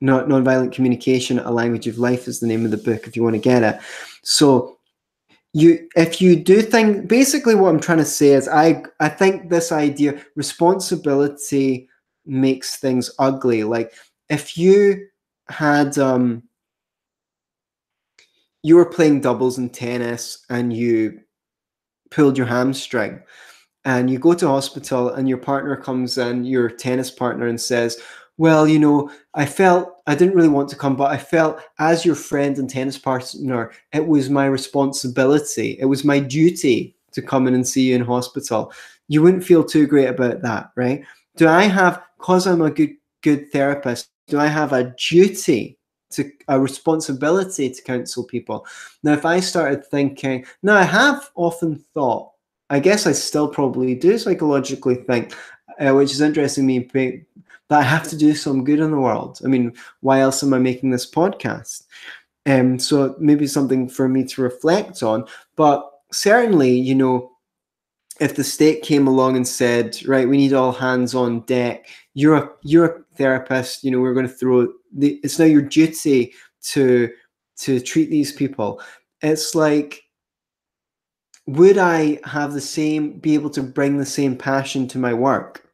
Nonviolent Communication, A Language of Life is the name of the book if you want to get it. So if you do things, basically what I'm trying to say is I think this idea, responsibility makes things ugly. Like if you had you were playing doubles in tennis and you pulled your hamstring, and you go to hospital and your partner comes in, your tennis partner, and says, "Well, you know, I didn't really want to come, but I felt as your friend and tennis partner, it was my responsibility. It was my duty to come in and see you in hospital." You wouldn't feel too great about that, right? Do I have, because I'm a good therapist, do I have a duty, a responsibility to counsel people? Now, if I started thinking, now I have often thought, I guess I still probably do psychologically think, which is interesting me that I have to do some good in the world. I mean, why else am I making this podcast? So maybe something for me to reflect on. But certainly, you know, if the state came along and said, right, we need all hands on deck, you're a therapist, you know, we're going to it's now your duty to treat these people. It's like, would I be able to bring the same passion to my work?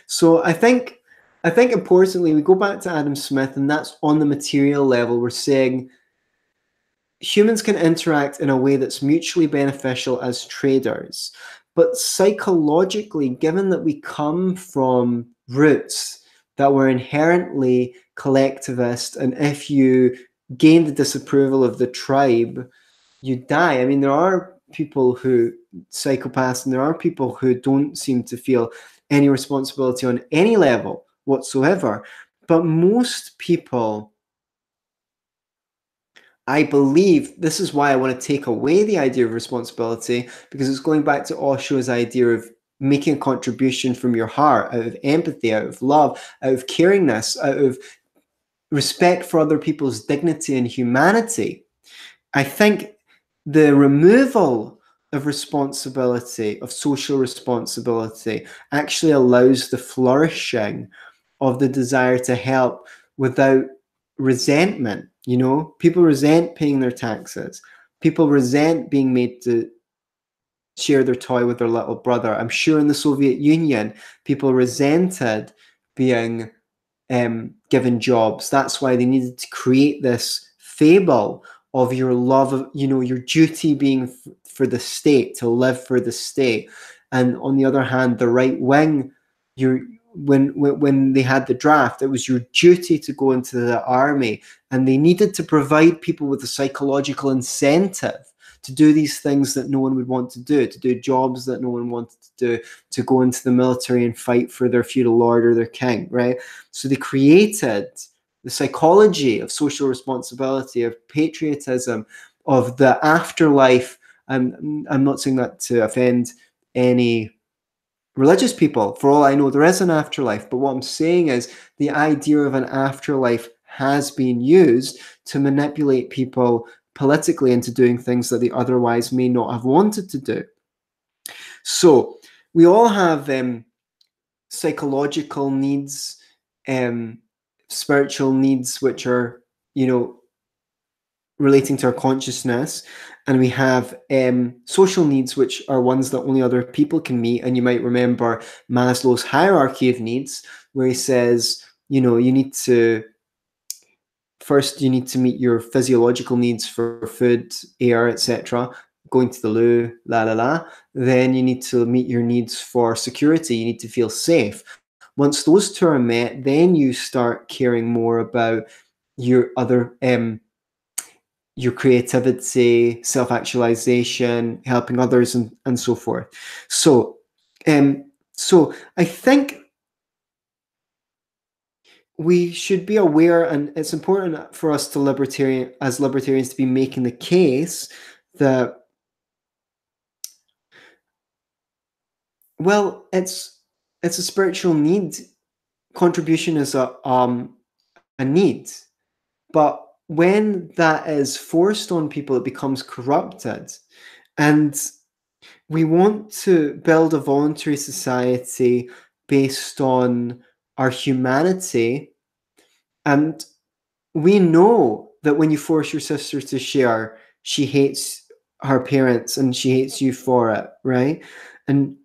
So I think importantly, we go back to Adam Smith, and that's on the material level. We're saying humans can interact in a way that's mutually beneficial as traders. But psychologically, given that we come from roots that were inherently collectivist, and if you gain the disapproval of the tribe, you die. I mean, there are people who psychopaths, and there are people who don't seem to feel any responsibility on any level whatsoever. But most people, I believe, this is why I want to take away the idea of responsibility, because it's going back to Osho's idea of making a contribution from your heart, out of empathy, out of love, out of caringness, out of respect for other people's dignity and humanity. I think the removal of responsibility, of social responsibility, actually allows the flourishing of the desire to help without resentment. You know, people resent paying their taxes. People resent being made to share their toy with their little brother. I'm sure in the Soviet Union, people resented being given jobs. That's why they needed to create this fable of your love of, you know, your duty being for the state, to live for the state. And on the other hand, the right wing, when they had the draft, it was your duty to go into the army, and they needed to provide people with a psychological incentive to do these things that no one would want to do jobs that no one wanted to do, to go into the military and fight for their feudal lord or their king, right? So they created the psychology of social responsibility, of patriotism, of the afterlife. I'm not saying that to offend any religious people. For all I know, there is an afterlife. But what I'm saying is the idea of an afterlife has been used to manipulate people politically into doing things that they otherwise may not have wanted to do. So we all have psychological needs, spiritual needs, which are, you know, relating to our consciousness, and we have social needs, which are ones that only other people can meet. And you might remember Maslow's hierarchy of needs, where he says, you know, you need to meet your physiological needs for food, air, etc., going to the loo, then you need to meet your needs for security. You need to feel safe. Once those two are met, then you start caring more about your other your creativity, self-actualization, helping others, and so forth. So I think we should be aware, and it's important for us to libertarians to be making the case that, well, it's a spiritual need. Contribution is a need, but when that is forced on people, it becomes corrupted. And we want to build a voluntary society based on our humanity. And we know that when you force your sister to share, she hates her parents and she hates you for it, right? And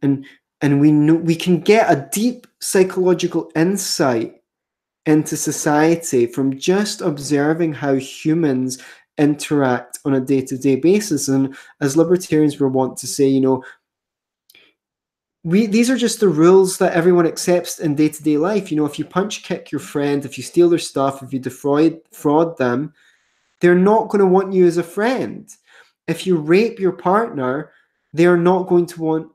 we know we can get a deep psychological insight into society from just observing how humans interact on a day-to-day basis. And as libertarians, we want to say, you know, these are just the rules that everyone accepts in day-to-day life. You know, if you punch kick your friend, if you steal their stuff, if you fraud them, they're not going to want you as a friend. If you rape your partner, they're not going to want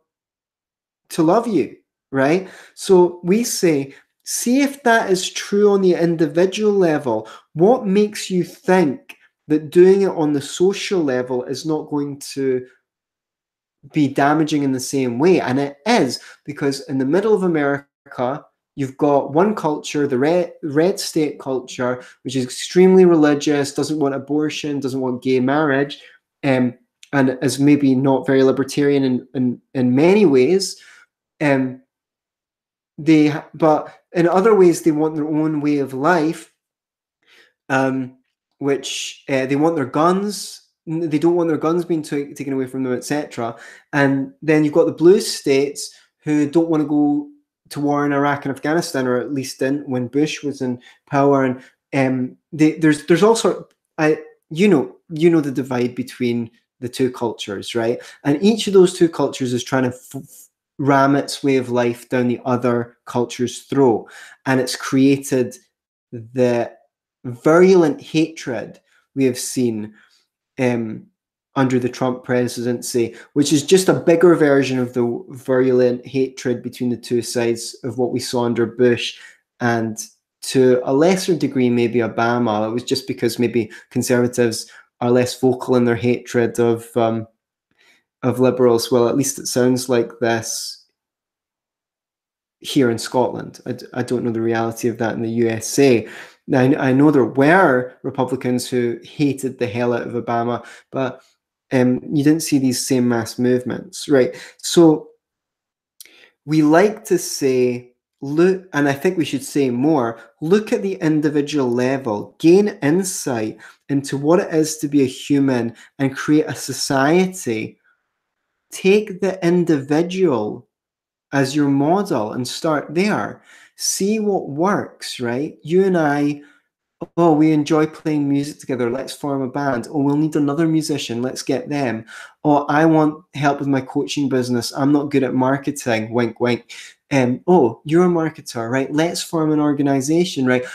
to love you, right? So we say, see if that is true on the individual level. What makes you think that doing it on the social level is not going to be damaging in the same way? And it is, because in the middle of America, you've got one culture, the red state culture, which is extremely religious, doesn't want abortion, doesn't want gay marriage, and is maybe not very libertarian in many ways. But in other ways, they want their own way of life, which they want their guns. They don't want their guns being taken away from them, etc. And then you've got the blue states who don't want to go to war in Iraq and Afghanistan, or at least didn't when Bush was in power. And there's also you know the divide between the two cultures, right? And each of those two cultures is trying to ram its way of life down the other culture's throat, and it's created the virulent hatred we have seen under the Trump presidency, which is just a bigger version of the virulent hatred between the two sides of what we saw under Bush, and to a lesser degree maybe Obama. It was just because maybe conservatives are less vocal in their hatred of liberals. Well, at least it sounds like this here in Scotland. I don't know the reality of that in the USA. Now, I know there were Republicans who hated the hell out of Obama, but you didn't see these same mass movements, right? So we like to say, look, and I think we should say more, look at the individual level, gain insight into what it is to be a human and create a society. Take the individual as your model and start there. See what works, right? You and I, oh, we enjoy playing music together. Let's form a band. Oh, we'll need another musician. Let's get them. Oh, I want help with my coaching business. I'm not good at marketing. Wink, wink. Oh, you're a marketer, right? Let's form an organization, right?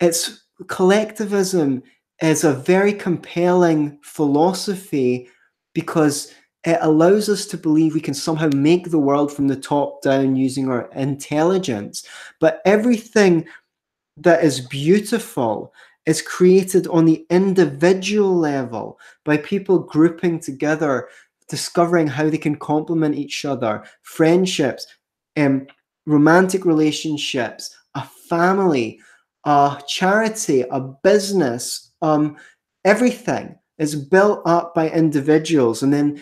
It's collectivism is a very compelling philosophy because it allows us to believe we can somehow make the world from the top down using our intelligence. But everything that is beautiful is created on the individual level by people grouping together, discovering how they can complement each other, friendships, romantic relationships, a family, a charity, a business, everything is built up by individuals. And then,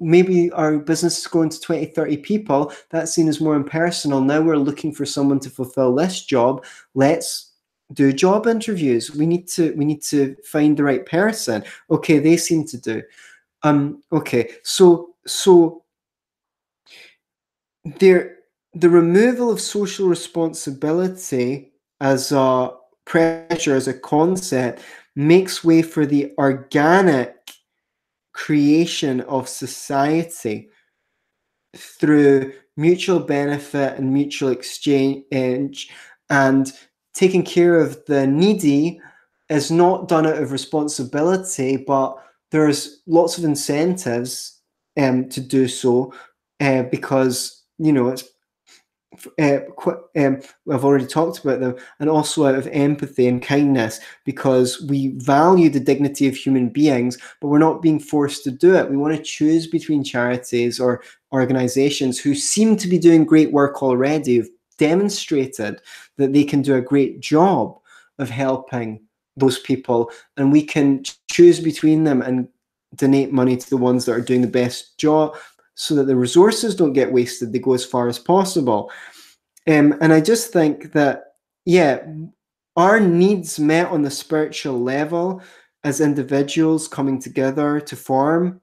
maybe our business is going to 20, 30 people. That's seen as more impersonal. Now we're looking for someone to fulfill this job. Let's do job interviews. We need to find the right person. Okay, they seem to do. Okay, so the removal of social responsibility as a pressure, as a concept, makes way for the organic creation of society through mutual benefit and mutual exchange, and taking care of the needy is not done out of responsibility, but there's lots of incentives to do so because it's I've already talked about them, and also out of empathy and kindness, because we value the dignity of human beings, but we're not being forced to do it. We want to choose between charities or organizations who seem to be doing great work already, who've demonstrated that they can do a great job of helping those people, and we can choose between them and donate money to the ones that are doing the best job, so that the resources don't get wasted. They go as far as possible. And I just think that, our needs met on the spiritual level as individuals coming together to form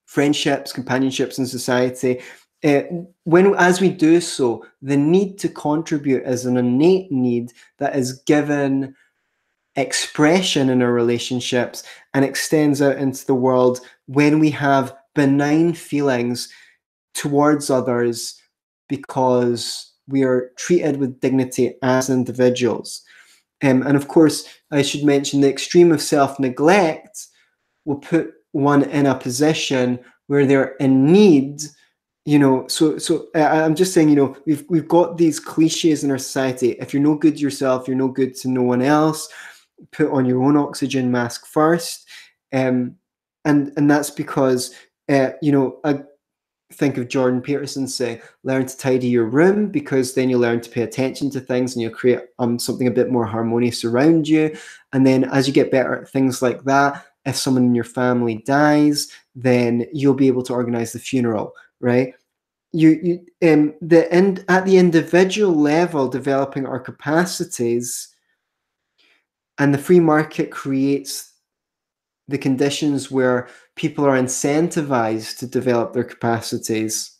friendships, companionships in society. As we do so, the need to contribute is an innate need that is given expression in our relationships and extends out into the world when we have benign feelings towards others because we are treated with dignity as individuals. And of course, I should mention the extreme of self-neglect will put one in a position where they're in need. So I'm just saying, we've got these cliches in our society. If you're no good to yourself, you're no good to no one else. Put on your own oxygen mask first. And that's because, think of Jordan Peterson saying, learn to tidy your room, because then you learn to pay attention to things and you'll create something a bit more harmonious around you. And then as you get better at things like that, if someone in your family dies, then you'll be able to organize the funeral, right? At the individual level, developing our capacities, and the free market creates the conditions where people are incentivized to develop their capacities.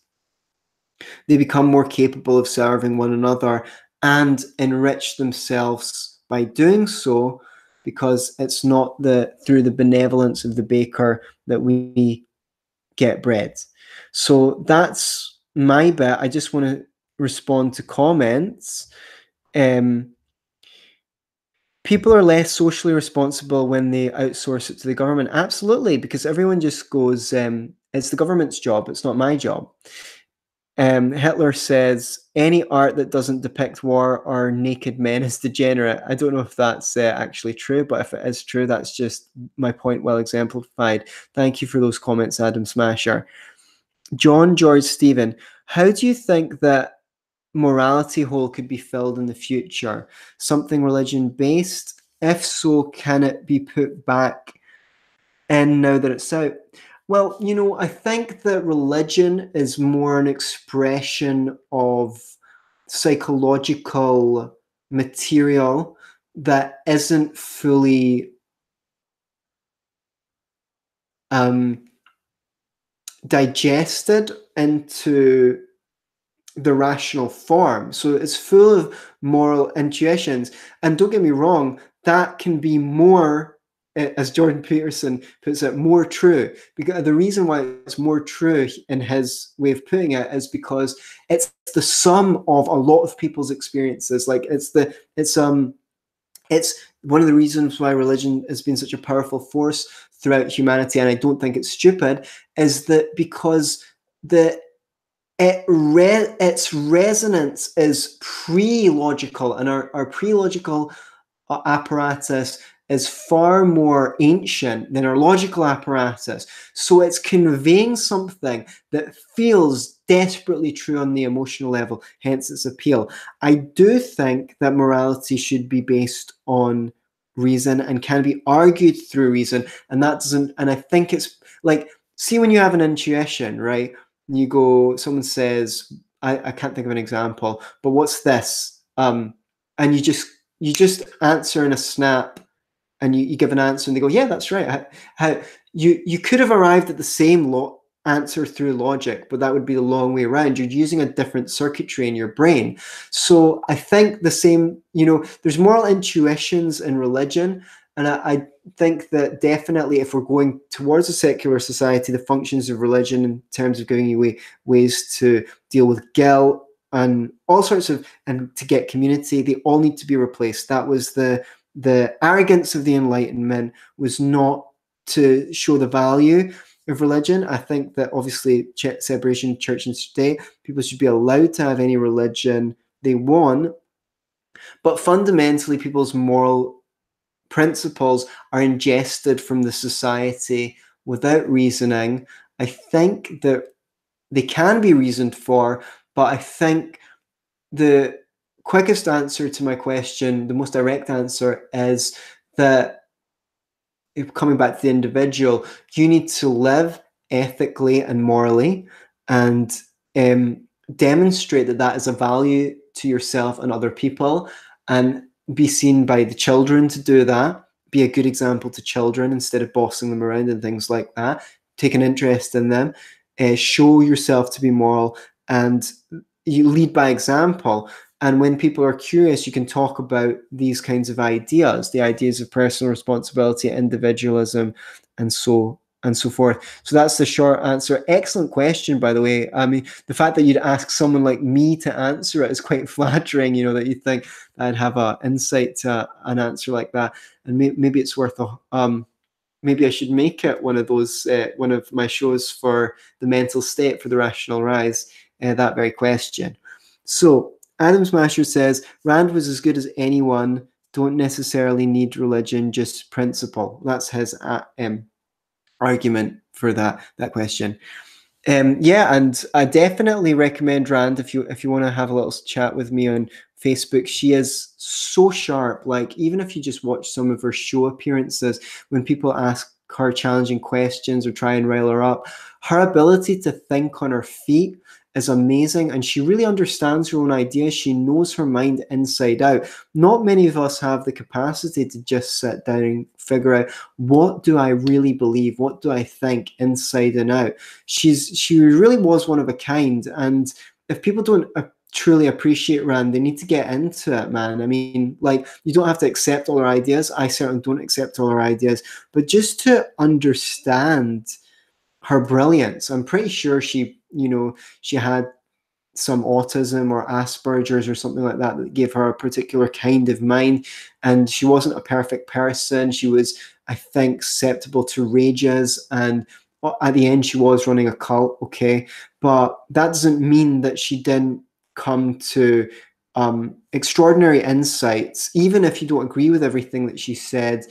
They become more capable of serving one another and enrich themselves by doing so, because it's not through the benevolence of the baker that we get bread. So that's my bit. I just want to respond to comments. People are less socially responsible when they outsource it to the government. Absolutely, because everyone just goes, it's the government's job, it's not my job. Hitler says, any art that doesn't depict war or naked men is degenerate. I don't know if that's actually true, but if it is true, that's just my point well exemplified. Thank you for those comments, Adam Smasher. John George Stephen, how do you think that morality hole could be filled in the future? Something religion based? If so, can it be put back in now that it's out? Well, I think that religion is more an expression of psychological material that isn't fully digested into the rational form. So it's full of moral intuitions. And don't get me wrong, that can be more, as Jordan Peterson puts it, more true. Because the reason why it's more true in his way of putting it is because it's the sum of a lot of people's experiences. Like it's one of the reasons why religion has been such a powerful force throughout humanity, and I don't think it's stupid, is that because its resonance is pre-logical, and our pre-logical apparatus is far more ancient than our logical apparatus. So it's conveying something that feels desperately true on the emotional level, hence its appeal. I do think that morality should be based on reason and can be argued through reason, and I think it's like, see, when you have an intuition, right? You go, someone says, I can't think of an example, but what's this? And you just answer in a snap, and you give an answer, and they go, yeah, that's right. How you could have arrived at the same answer through logic, but that would be the long way around. You're using a different circuitry in your brain. So I think the same, there's moral intuitions in religion, and I think that definitely if we're going towards a secular society, the functions of religion in terms of giving you ways to deal with guilt and all sorts of, and to get community, they all need to be replaced. That was the arrogance of the Enlightenment, was not to show the value of religion. I think that obviously separation of church and state, people should be allowed to have any religion they want, but fundamentally people's moral principles are ingested from the society without reasoning. I think that they can be reasoned for, but I think the quickest answer to my question, the most direct answer, is that, coming back to the individual, you need to live ethically and morally, and demonstrate that is a value to yourself and other people, and be seen by the children to do that. Be a good example to children instead of bossing them around and things like that. Take an interest in them. Show yourself to be moral, and you lead by example. And when people are curious, you can talk about these kinds of ideas, the ideas of personal responsibility, individualism, and so forth. So that's the short answer. Excellent question, by the way. I mean, the fact that you'd ask someone like me to answer it is quite flattering, that you think I'd have an insight to an answer like that. And maybe it's worth maybe I should make it one of my shows for the mental state, for the rational rise, that very question. So Adam Smasher says, Rand was as good as anyone, don't necessarily need religion, just principle. That's his argument for that question. Yeah, and I definitely recommend Rand if you want to have a little chat with me on Facebook. She is so sharp. Like, even if you just watch some of her show appearances, when people ask her challenging questions or try and rile her up, her ability to think on her feet is amazing, and she really understands her own ideas. She knows her mind inside out. Not many of us have the capacity to just sit down and figure out, what do I really believe? What do I think inside and out? She really was one of a kind, and if people don't truly appreciate Rand, they need to get into it, man. I mean, like, you don't have to accept all her ideas. I certainly don't accept all her ideas, but just to understand her brilliance. I'm pretty sure she had some autism or Asperger's or something like that that gave her a particular kind of mind, and she wasn't a perfect person. She was, I think, susceptible to rages, and at the end she was running a cult, okay, but that doesn't mean that she didn't come to extraordinary insights. Even if you don't agree with everything that she said,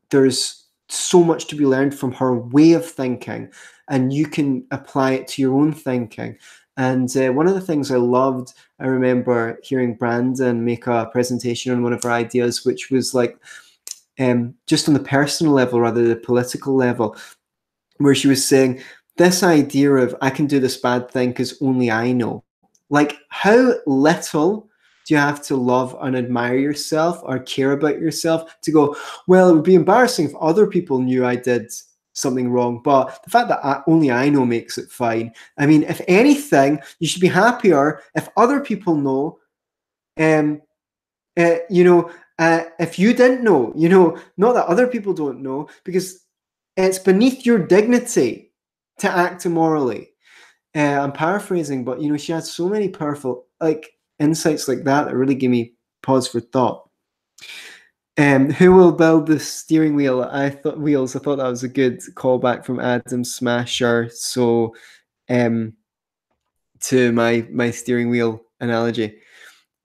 there's so much to be learned from her way of thinking, and you can apply it to your own thinking. And one of the things I loved, I remember hearing Brandon make a presentation on one of her ideas, which was like, just on the personal level rather than the political level, where she was saying, this idea of I can do this bad thing because only I know. Like, how little do you have to love and admire yourself or care about yourself to go, well, it would be embarrassing if other people knew I did something wrong, but the fact that only I know makes it fine. I mean, if anything, you should be happier if other people know, um, if you didn't know, not that other people don't know, because it's beneath your dignity to act immorally. I'm paraphrasing, but she had so many powerful insights like that really gave me pause for thought. Who will build the steering wheel? I thought that was a good callback from Adam Smasher. So, to my steering wheel analogy.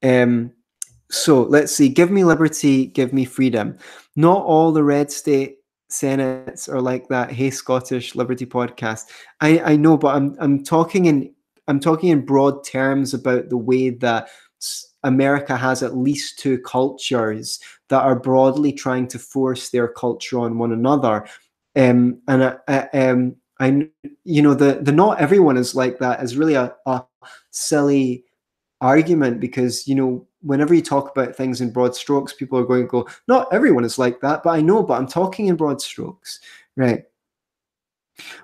So let's see. Give me liberty, give me freedom. Not all the red state senates are like that. Hey, Scottish Liberty podcast. I know, but I'm talking in broad terms about the way that America has at least two cultures that are broadly trying to force their culture on one another. And the not everyone is like that is really a silly argument, because whenever you talk about things in broad strokes, people are going to go, not everyone is like that, but I know, but I'm talking in broad strokes, right?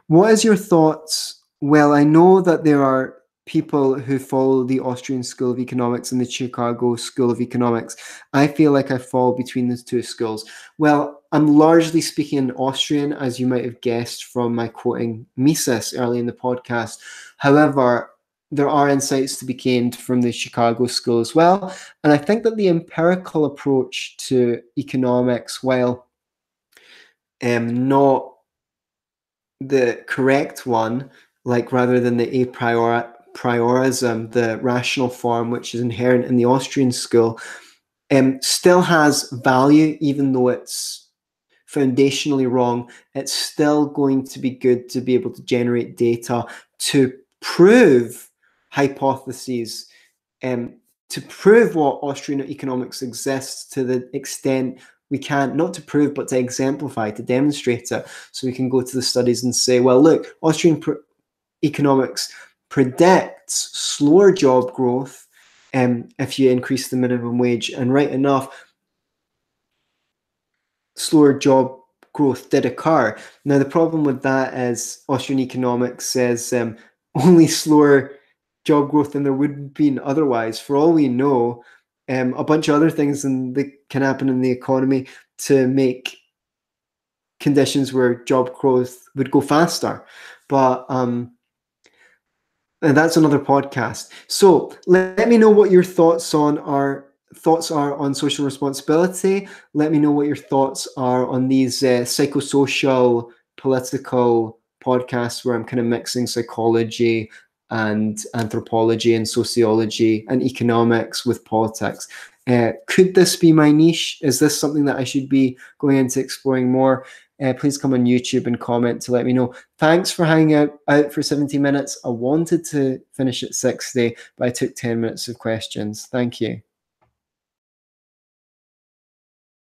What is your thoughts? Well, I know that there are people who follow the Austrian School of Economics and the Chicago School of Economics. I feel like I fall between those two schools. Well, I'm largely speaking in Austrian, as you might have guessed from my quoting Mises early in the podcast. However, there are insights to be gained from the Chicago School as well. And I think that the empirical approach to economics, while not the correct one, like rather than the a priorism, the rational form, which is inherent in the Austrian school, still has value, even though it's foundationally wrong. It's still going to be good to be able to generate data to prove hypotheses, to prove what Austrian economics exists to the extent we can, not to prove, but to exemplify, to demonstrate it. So we can go to the studies and say, well, look, Austrian economics predicts slower job growth if you increase the minimum wage. And right enough, slower job growth did occur. Now, the problem with that is Austrian economics says only slower job growth than there would have been otherwise. For all we know, a bunch of other things can happen in the economy to make conditions where job growth would go faster. But and that's another podcast. So let me know what your thoughts are on social responsibility. Let me know what your thoughts are on these psychosocial, political podcasts where I'm kind of mixing psychology and anthropology and sociology and economics with politics. Could this be my niche? Is this something that I should be going into exploring more? Please come on YouTube and comment to let me know. Thanks for hanging out for 70 minutes. I wanted to finish at 60, but I took 10 minutes of questions. Thank you.